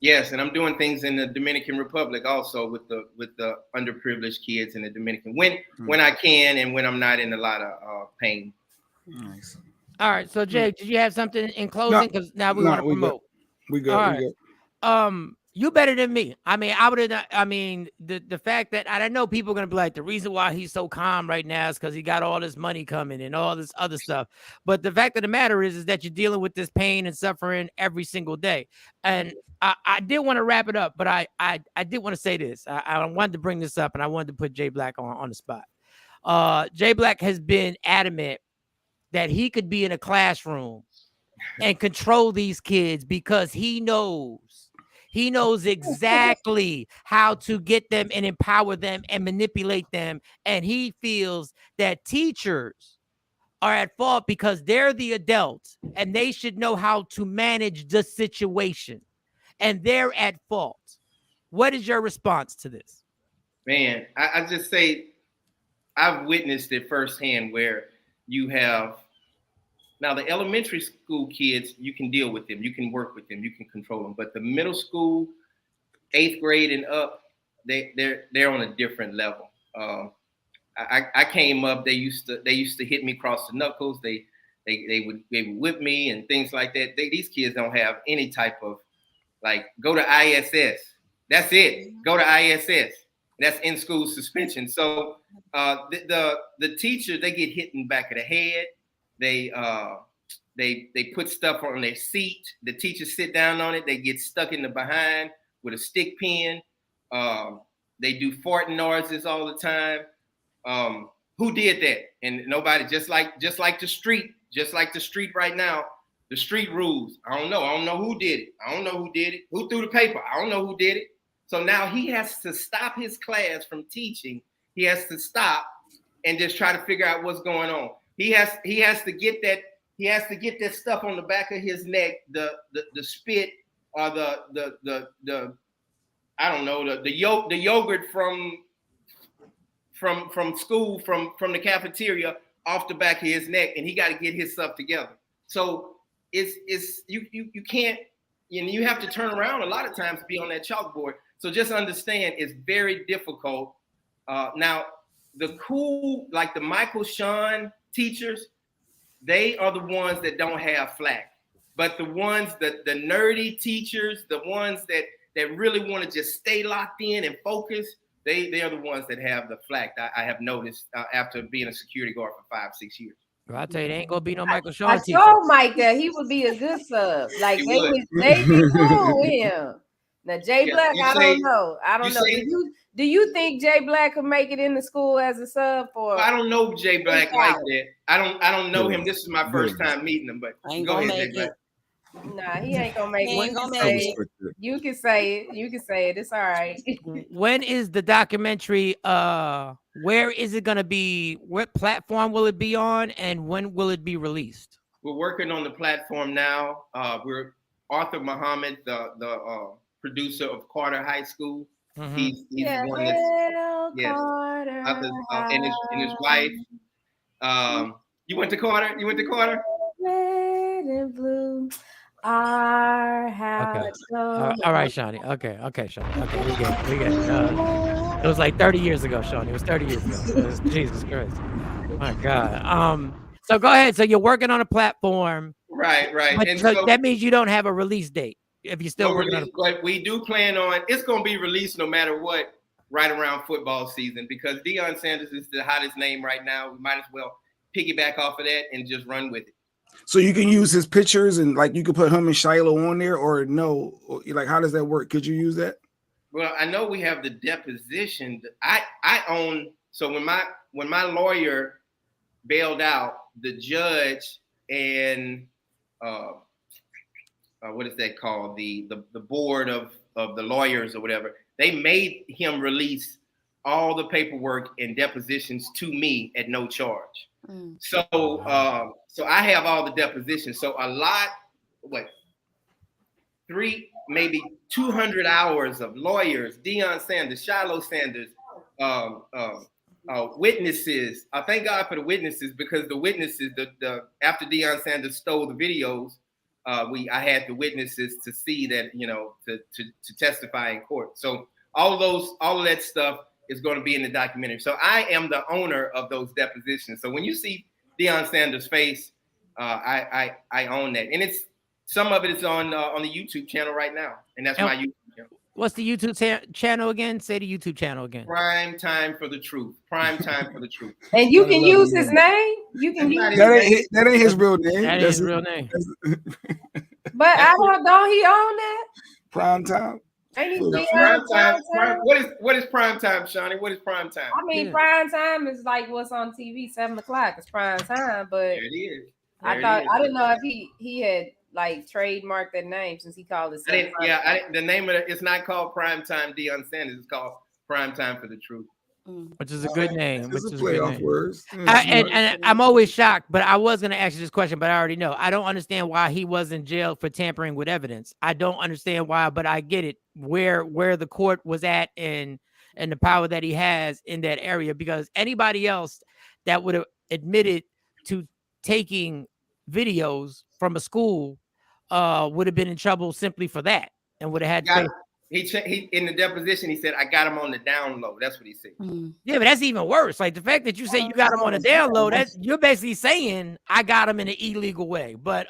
Yes, and I'm doing things in the Dominican Republic also with the underprivileged kids in the Dominican when I can and when I'm not in a lot of pain. Nice. All right, so Jay, did you have something in closing? Because now we want to promote. We good. All we right. good. You better than me. I mean, the fact that I know people are gonna be like, the reason why he's so calm right now is because he got all this money coming and all this other stuff. But the fact of the matter is that you're dealing with this pain and suffering every single day. And I did want to wrap it up, but I did want to say this. I wanted to bring this up, and I wanted to put Jay Black on the spot. Jay Black has been adamant that he could be in a classroom and control these kids because he knows exactly how to get them and empower them and manipulate them. And he feels that teachers are at fault because they're the adults and they should know how to manage the situation. And they're at fault. What is your response to this? Man, I just say I've witnessed it firsthand where you have now the elementary school kids, you can deal with them, you can work with them, you can control them. But the middle school, 8th grade and up, they're on a different level. I came up, they used to hit me across the knuckles. They would whip me and things like that. These kids don't have any type of go to ISS. That's it. Go to ISS. That's in school suspension. So the teachers, they get hit in the back of the head. They put stuff on their seat. The teachers sit down on it. They get stuck in the behind with a stick pin. They do farting noises all the time. Who did that? And nobody. Just like the street right now. The street rules. I don't know who did it. Who threw the paper? I don't know who did it. So now he has to stop his class from teaching. He has to stop and just try to figure out what's going on. He has to get that stuff on the back of his neck, the spit or the I don't know, the yogurt from school, from the cafeteria off the back of his neck, and he got to get his stuff together. So it's you can't, you have to turn around a lot of times to be on that chalkboard. So just understand it's very difficult. Now the cool, like the Michael Shawn teachers, they are the ones that don't have flack. But the ones that the nerdy teachers, the ones that really want to just stay locked in and focus, they are the ones that have the flack. I have noticed after being a security guard for 5-6 years. Well, I tell you, there ain't gonna be no Michael Shawn. I told Micah he would be a good sub. Like they be cool with him. Now Jay Black, I don't know. Do you think Jay Black could make it in the school as a sub? Or I don't know Jay Black like that. I don't know him. This is my first time meeting him. But I ain't go gonna ahead, make it. Nah, he ain't gonna make He ain't it. gonna Say make it. You can say it. You can say it. It's all right. When is the documentary? Where is it gonna be? What platform will it be on? And when will it be released? We're working on the platform now. We're Arthur Muhammad, the producer of Carter High School. Mhm. He's Yeah, the one that's yes. Carter And his wife. You went to Carter? You went to Carter? Red and blue are how Okay. it goes. All right, Shawnee. Okay, Shawnee. Okay, we get it. It was like 30 years ago, Shawnee. It was 30 years ago. Jesus Christ. My God. So go ahead. So you're working on a platform. Right. But And so that means you don't have a release date if you're still working on it. But we do plan on it's going to be released no matter what right around football season because Deion Sanders is the hottest name right now. We might as well piggyback off of that and just run with it. So you can use his pictures and like you could put him and Shilo on there or no? Like how does that work? Could you use that? Well, I know we have the deposition. I own. So when my lawyer bailed out, the judge and what is that called? The board of the lawyers or whatever. They made him release all the paperwork and depositions to me at no charge. Mm. So I have all the depositions. So a lot, maybe 200 hours of lawyers, Deion Sanders, Shilo Sanders, witnesses. I thank God for the witnesses because the witnesses, after Deion Sanders stole the videos, I had the witnesses to see that, to testify in court. So all of that stuff is going to be in the documentary. So I am the owner of those depositions. So when you see Deion Sanders' face, I own that, and some of it is on the YouTube channel right now, and that's my YouTube channel. What's the YouTube channel again? Say the YouTube channel again. Prime Time for the Truth. Prime Time for the Truth. And you can use his name. You can use that ain't his real name. That That's his real name. But don't he own that? Prime Time. Prime time. What is prime time, Shawnee? What is prime time? I mean, prime time is like what's on TV, 7 o'clock. It's prime time, but there it is. I didn't know if he had like trademarked that name since he called it. The name of it's not called Prime Time Deion Sanders. It's called Prime Time for the Truth. Which is a good name. Which is a playoff words. And I'm always shocked, but I was going to ask you this question, but I already know. I don't understand why he was in jail for tampering with evidence. I don't understand why, but I get it. Where the court was at and the power that he has in that area, because anybody else that would have admitted to taking videos from a school would have been in trouble simply for that and would have had to pay. He in the deposition, he said, I got him on the down low. That's what he said. Yeah, but that's even worse. Like the fact that you say you got him on the down low, you're basically saying I got him in an illegal way. But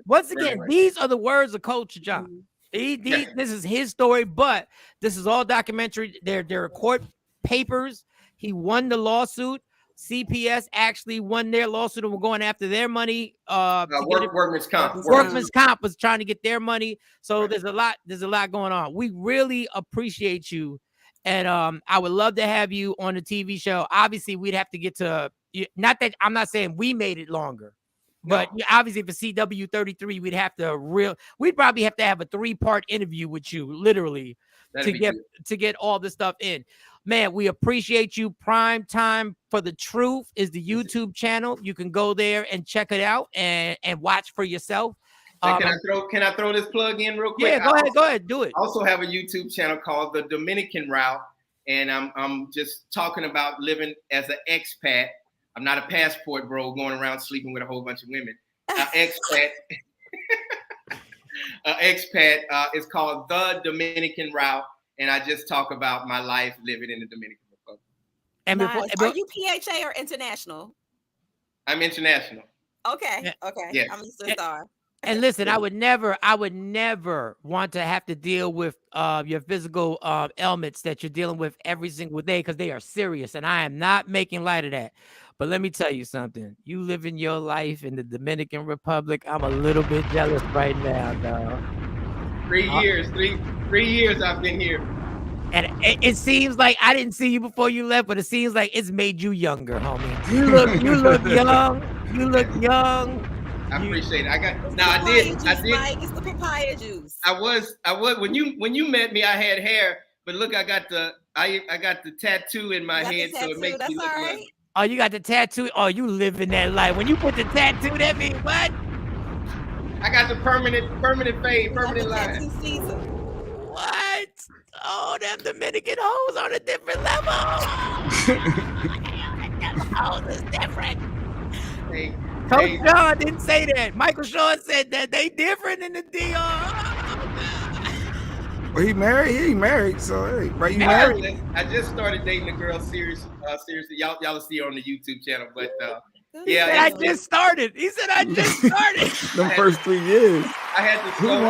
once again, these are the words of Coach John. This is his story, but this is all documentary. There are court papers. He won the lawsuit. CPS actually won their lawsuit and were going after their money. Workman's comp. Workman's comp was trying to get their money. So there's a lot going on. We really appreciate you. And I would love to have you on the TV show. Obviously, we'd have to get to, not that I'm not saying we made it longer, but obviously for CW33, we'd probably have to have a 3-part interview with you, literally, to get all this stuff in. Man, we appreciate you. Prime Time for the Truth is the YouTube channel. You can go there and check it out and watch for yourself. Can I throw this plug in real quick? Yeah, go ahead, do it. I also have a YouTube channel called The Dominican Route, and I'm just talking about living as an expat. I'm not a passport bro going around sleeping with a whole bunch of women. Expat. Expat is called The Dominican Route. And I just talk about my life living in the Dominican Republic. And are you PHA or international? I'm international. Okay. Yes. I'm a star. And listen, I would never want to have to deal with your physical ailments that you're dealing with every single day because they are serious. And I am not making light of that. But let me tell you something. You living your life in the Dominican Republic. I'm a little bit jealous right now, dog. 3 years. 3 years I've been here. And it seems like I didn't see you before you left, but it seems like it's made you younger, homie. You look young. You look young. I appreciate it. I It's did. Mike. It's the papaya juice. I was when you met me, I had hair, but look, I got the tattoo in my head, so it makes me look right. like. Oh, you got the tattoo? Oh, you living that life. When you put the tattoo, that means what? I got the permanent fade, permanent line. Tattoo season. What? Oh, them Dominican hoes on a different level. Hoes is different. Hey, Coach Shawn didn't say that. Michael Shawn said that they different in the DR. Well, he married. He ain't married. So hey, right? You married? I just started dating a girl seriously. Y'all will see her on the YouTube channel. But I just started. He said I just started. Them first 3 years. I had to slow.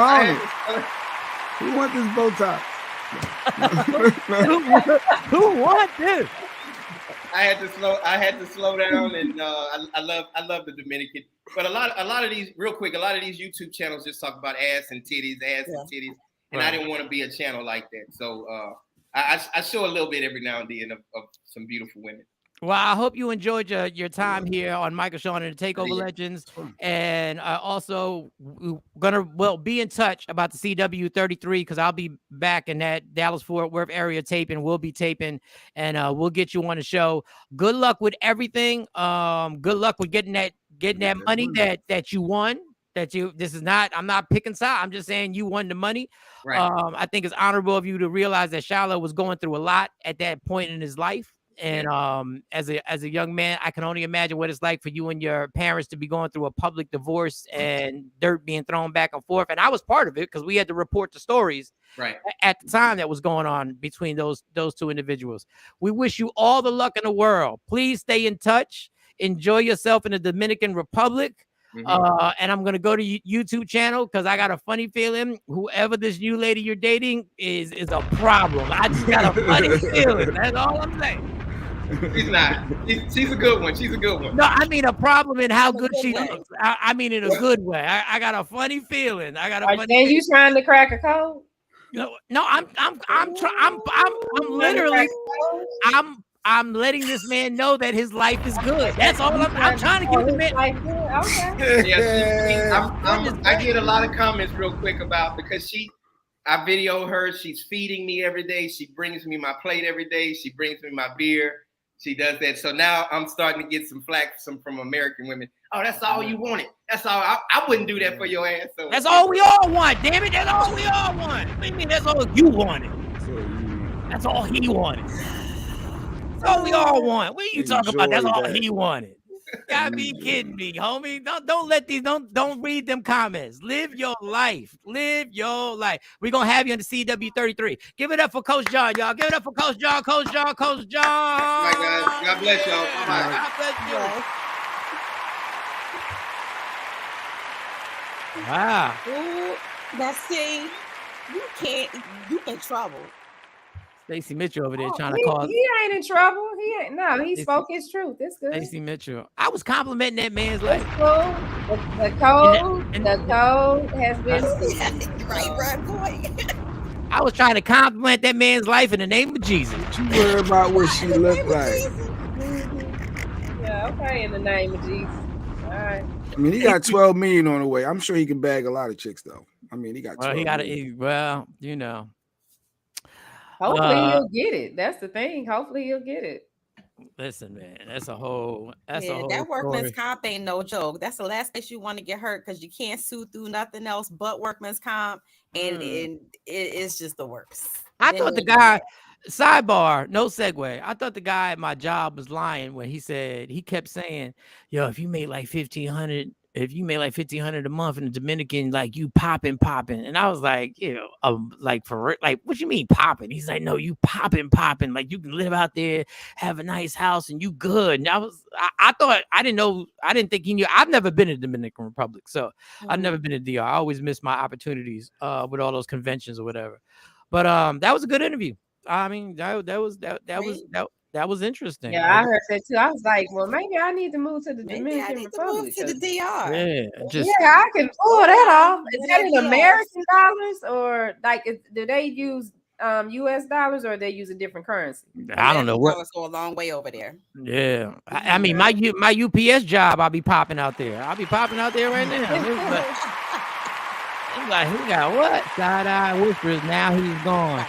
Who want this bow tie? Who want this? I had to slow down, and I love the Dominican. But a lot of these YouTube channels just talk about ass and titties, and I didn't want to be a channel like that. So I show a little bit every now and then of some beautiful women. Well, I hope you enjoyed your time here on Michael Shawn and the Takeover Legends. And also be in touch about the CW33 because I'll be back in that Dallas-Fort Worth area taping. We'll be taping and we'll get you on the show. Good luck with everything. Good luck with getting that money that you won. I'm not picking sides. I'm just saying you won the money. Right. I think it's honorable of you to realize that Shilo was going through a lot at that point in his life. And as a young man, I can only imagine what it's like for you and your parents to be going through a public divorce and dirt being thrown back and forth. And I was part of it because we had to report the stories at the time that was going on between those two individuals. We wish you all the luck in the world. Please stay in touch. Enjoy yourself in the Dominican Republic. And I'm going to go to YouTube channel because I got a funny feeling whoever this new lady you're dating is a problem. I just got a funny feeling. That's all I'm saying. She's not. She's a good one. She's a good one. No, I mean a problem in how good she looks. I mean in a good way. I got a funny feeling. You trying to crack a code? No, I'm letting this man know that his life is good. That's all I'm trying to give the man. Okay. I get a lot of comments real quick about because I video her. She's feeding me every day. She brings me my plate every day. She brings me my beer. She does that. So now I'm starting to get some flack from American women. Oh, that's all you wanted. That's all. I wouldn't do that for your ass. So that's all we all want. Damn it. That's all we all want. What do you mean that's all you wanted? That's all he wanted. That's all we all want. What are you talking about? That's all he wanted. Gotta be kidding me, homie. Don't read them comments. Live your life. Live your life. We're gonna have you on the CW33. Give it up for Coach John, y'all. Give it up for Coach John. Coach John. Coach John. All right, guys. God bless y'all. Bye. God bless you. Wow. Ooh, now see, you in trouble. Stacey Mitchell over there trying to cause. He ain't in trouble. He spoke his truth. It's good. Stacey Mitchell. I was complimenting that man's life. Cool. The code has been right, boy. I was trying to compliment that man's life in the name of Jesus. You worry about what she looked like. Yeah, okay, in the name of Jesus. All right. I mean, he got 12 million on the way. I'm sure he can bag a lot of chicks, though. I mean, he got 12 you know. Hopefully he'll get it. That's the thing. Hopefully he'll get it. Listen, man, that's a whole that workman's story. comp ain't no joke. That's the last place you want to get hurt because you can't sue through nothing else but workman's comp, and it's just the worst. I thought the guy, sidebar, no segue. I thought the guy at my job was lying when he kept saying, "Yo, if you made like $1,500 a month in the Dominican, like you popping," and I was like, like for like, what you mean popping? He's like, no, you popping, like you can live out there, have a nice house, and you good. And I thought I didn't think he knew. I've never been to the Dominican Republic, so I've never been to DR. I always miss my opportunities with all those conventions or whatever. But that was a good interview. I mean, that was interesting. Yeah, I heard that too. I was like, well, maybe I need to move to the Dominican Republic. To the DR. Yeah, I can pull that off. Is that in American dollars or like do they use US dollars, or they use a different currency? I don't know what. Dollars go a long way over there. Yeah, I mean my UPS job, I'll be popping out there. I'll be popping out there right now. He got what? Side-eye whispers. Now he's gone.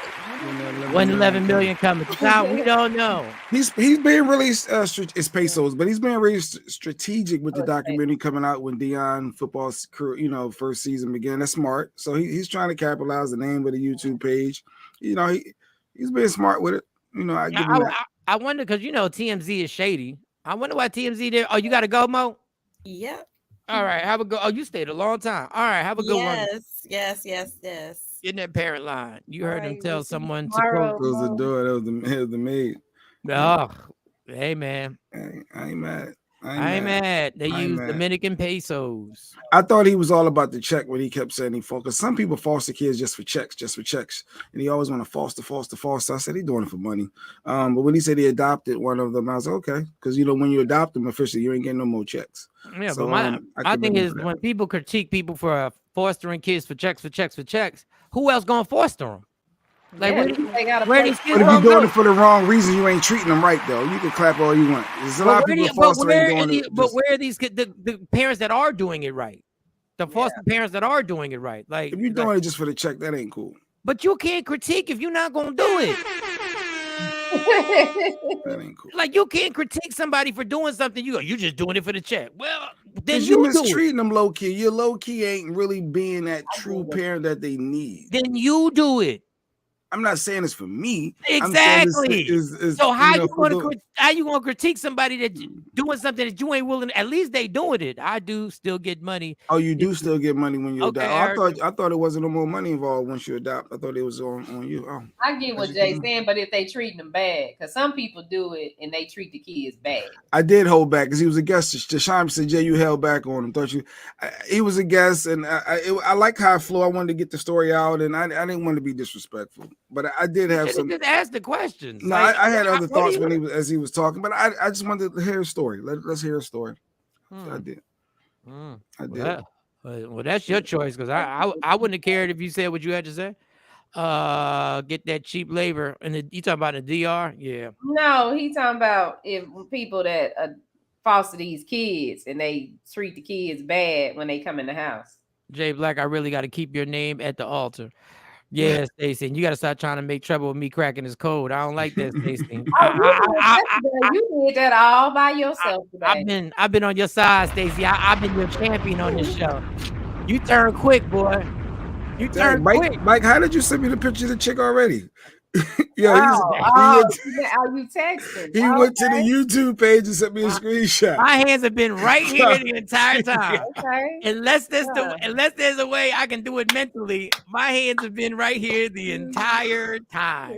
111 million coming. Now we don't know. He's being really it's pesos, but he's being really strategic with the documentary coming out when Deion football's career, first season began. That's smart. So he's trying to capitalize the name of the YouTube page. He's being smart with it. I give him that. I wonder because TMZ is shady. I wonder why TMZ did. Oh, you got to go, Mo? Yep. All right, have a go. Oh, you stayed a long time. All right, have a good one. Yes. In that parent line, you heard him tell someone to close the door. That was the maid. Oh, hey man, I ain't mad. I ain't mad. They use Dominican pesos. I thought he was all about the check when he kept saying he because some people foster kids just for checks, and he always want to foster. I said he doing it for money. But when he said he adopted one of them, I was like, okay, because when you adopt them officially, you ain't getting no more checks. Yeah, so, but I think is when people critique people for fostering kids for checks, who else gonna foster them? Like, where these kids but if you're doing it for the wrong reason, you ain't treating them right, though. You can clap all you want. There's a lot of people fostering doing it. But where are these kids, the parents that are doing it right? The foster parents that are doing it right. Like, if you're doing it just for the check, that ain't cool. But you can't critique if you're not gonna do it. That ain't cool. Like, you can't critique somebody for doing something. You just doing it for the check. Well, then you're mistreating them low key. You low key ain't really being that true parent that they need. Then you do it. I'm not saying it's for me. Exactly. So how you gonna critique somebody that's doing something that you ain't willing? At least they doing it. I do still get money. Oh, you do still get money when you adopt. I thought it wasn't no more money involved once you adopt. I thought it was on you. Oh, I get what Jay's saying, but if they treating them bad, because some people do it and they treat the kids bad. I did hold back because he was a guest. Shawn said, "Jay, you held back on him, thought you?" He was a guest, and I like how it flew. I wanted to get the story out, and I didn't want to be disrespectful. But I did have some. Just ask the questions. No, I had other thoughts as he was talking, but I just wanted to hear a story. Let's hear a story. I did. I did. Well, that's your choice because I wouldn't have cared if you said what you had to say. Get that cheap labor, and you talking about the DR? Yeah. No, he talking about if people that foster these kids and they treat the kids bad when they come in the house. Jay Black, I really got to keep your name at the altar. Yeah, Stacey, and you got to start trying to make trouble with me cracking his code. I don't like that, Stacey. You did that all by yourself today. I've been on your side, Stacey. I've been your champion on this show. You turn quick, boy. You turn quick. Mike, how did you send me the picture of the chick already? You texting. He went to the YouTube page and sent me a screenshot. My hands have been right here the entire time. Okay. Unless there's a way I can do it mentally, my hands have been right here the entire time.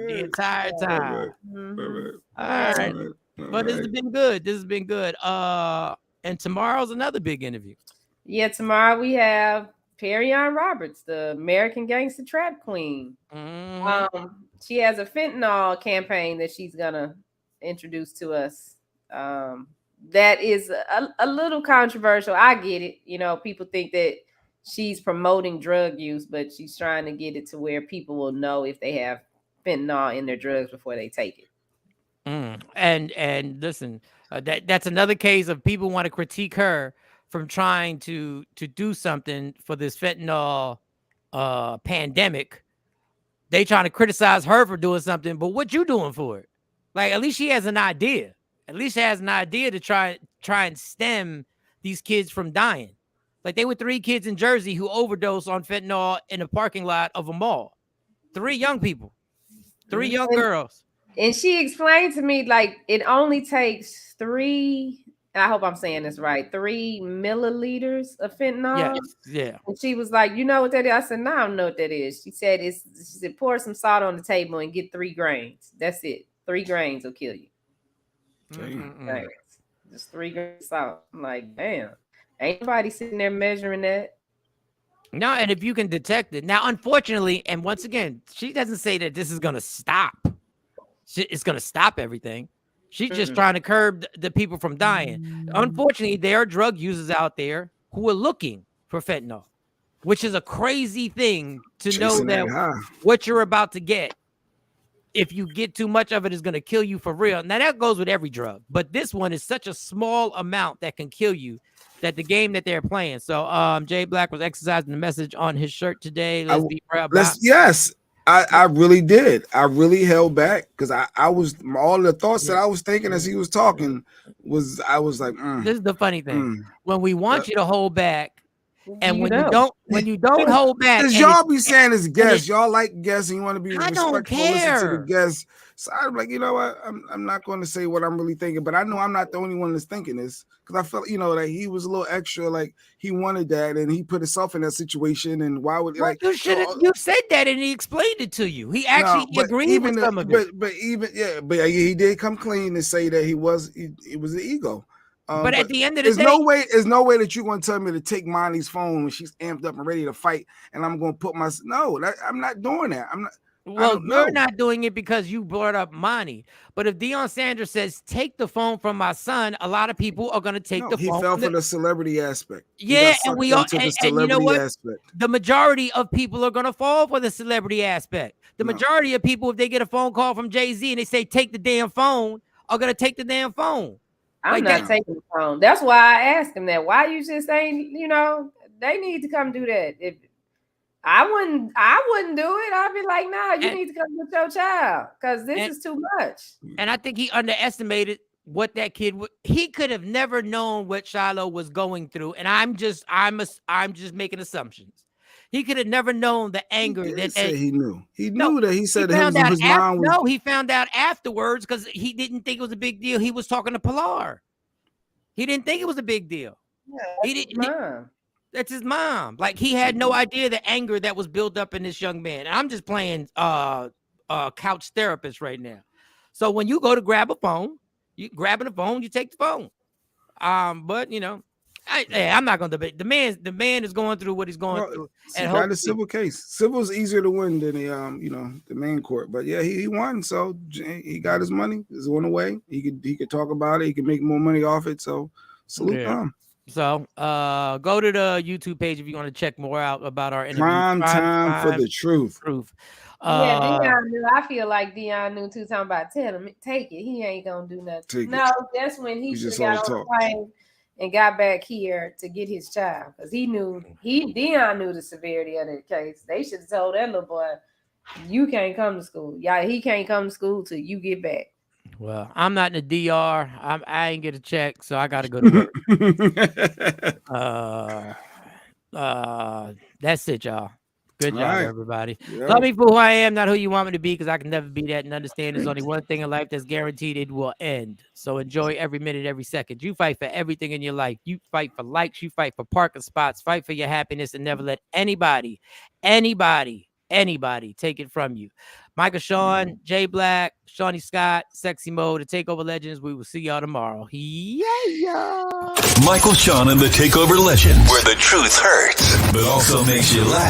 All right. But this has been good. And tomorrow's another big interview. Yeah, tomorrow we have Perion Roberts, the American Gangster Trap Queen. She has a fentanyl campaign that she's gonna introduce to us. That is a little controversial. I get it. People think that she's promoting drug use, but she's trying to get it to where people will know if they have fentanyl in their drugs before they take it. And listen, that's another case of people want to critique her from trying to do something for this fentanyl pandemic. They trying to criticize her for doing something, but what you doing for it? Like, at least she has an idea. At least she has an idea to try and stem these kids from dying. Like, they were 3 kids in Jersey who overdosed on fentanyl in a parking lot of a mall. 3 young people, 3 young girls. And she explained to me, like, it only takes 3. I hope I'm saying this right. 3 milliliters of fentanyl. Yeah. And she was like, "You know what that is?" I said, "No, I don't know what that is." She said, she said, "Pour some salt on the table and get 3 grains. That's it. 3 grains will kill you." Just 3 grains of salt. I'm like, damn. Ain't nobody sitting there measuring that. No, and if you can detect it. Now, unfortunately, and once again, she doesn't say that this is going to stop. It's going to stop everything. She's just trying to curb the people from dying. Unfortunately, there are drug users out there who are looking for fentanyl, which is a crazy thing to know that what you're about to get if you get too much of it, it's going to kill you for real. Now that goes with every drug, but this one is such a small amount that can kill you. That the game that they're playing. So Jay Black was exercising the message on his shirt today. Let's be proud. Yes. I really did. I really held back because I was all the thoughts that I was thinking as he was talking was I was like, this is the funny thing. When we want you to hold back, and when you don't hold back, because y'all be saying it's guests, y'all like guests, and you want to be respectful, listen to the guests. So I'm like, you know what? I'm not going to say what I'm really thinking, but I know I'm not the only one that's thinking this because I felt, that he was a little extra, like he wanted that, and he put himself in that situation. And why would you said that, and he explained it to you. He actually agreed with some of it. But he did come clean and say that it was the ego. But at the end of the day, there's no way that you're going to tell me to take Monty's phone when she's amped up and ready to fight, and I'm going to put I'm not doing that. I'm not. Well, you're not doing it because you brought up Monty. But if Deion Sanders says, take the phone from my son, a lot of people are going to take the phone. He fell for the celebrity aspect. Yeah, and we all, and you know what? The majority of people are going to fall for the celebrity aspect. The majority of people, if they get a phone call from Jay-Z and they say, take the damn phone, are going to take the damn phone. I'm not taking the phone. That's why I asked him that. Why you just saying, they need to come do that. If I wouldn't do it. I'd be like, nah, you need to come with your child because this is too much. And I think he underestimated what that kid would. He could have never known what Shilo was going through. And I'm just making assumptions. He could have never known the anger he knew. He knew that he said that his mom was. No, he found out afterwards because he didn't think it was a big deal. He was talking to Pilar. He didn't think it was a big deal. Yeah, he didn't. That's his mom. Like he had no idea the anger that was built up in this young man. And I'm just playing couch therapist right now. So when you go to grab a phone, you grabbing the phone, you take the phone. But I'm not going to debate. The man is going through what he's going through. And got a civil case. Civil is easier to win than the main court. But yeah, he won. So he got his money. It's on the way. He could talk about it. He could make more money off it. So salute him. So go to the YouTube page if you want to check more out about our interview. Prime time for the truth. Deion knew. I feel like Deion knew too. Talking about tell him take it. He ain't gonna do nothing. That's when he just got on the plane and got back here to get his child because Deion knew the severity of the case. They should have told that little boy, you can't come to school. He can't come to school till you get back. Well, I'm not in the DR. I ain't get a check, so I got to go to work. That's it, y'all. Good job, everybody. Yeah. Love me for who I am, not who you want me to be, because I can never be that. And understand there's only one thing in life that's guaranteed: it will end. So enjoy every minute, every second. You fight for everything in your life. You fight for likes. You fight for parking spots. Fight for your happiness, and never let anybody take it from you. Michael Shawn, Jay Black, Shawnee Scott, Sexy Mode, the Takeover Legends. We will see y'all tomorrow. Yeah. Michael Shawn and the Takeover Legends, where the truth hurts, but also makes you laugh.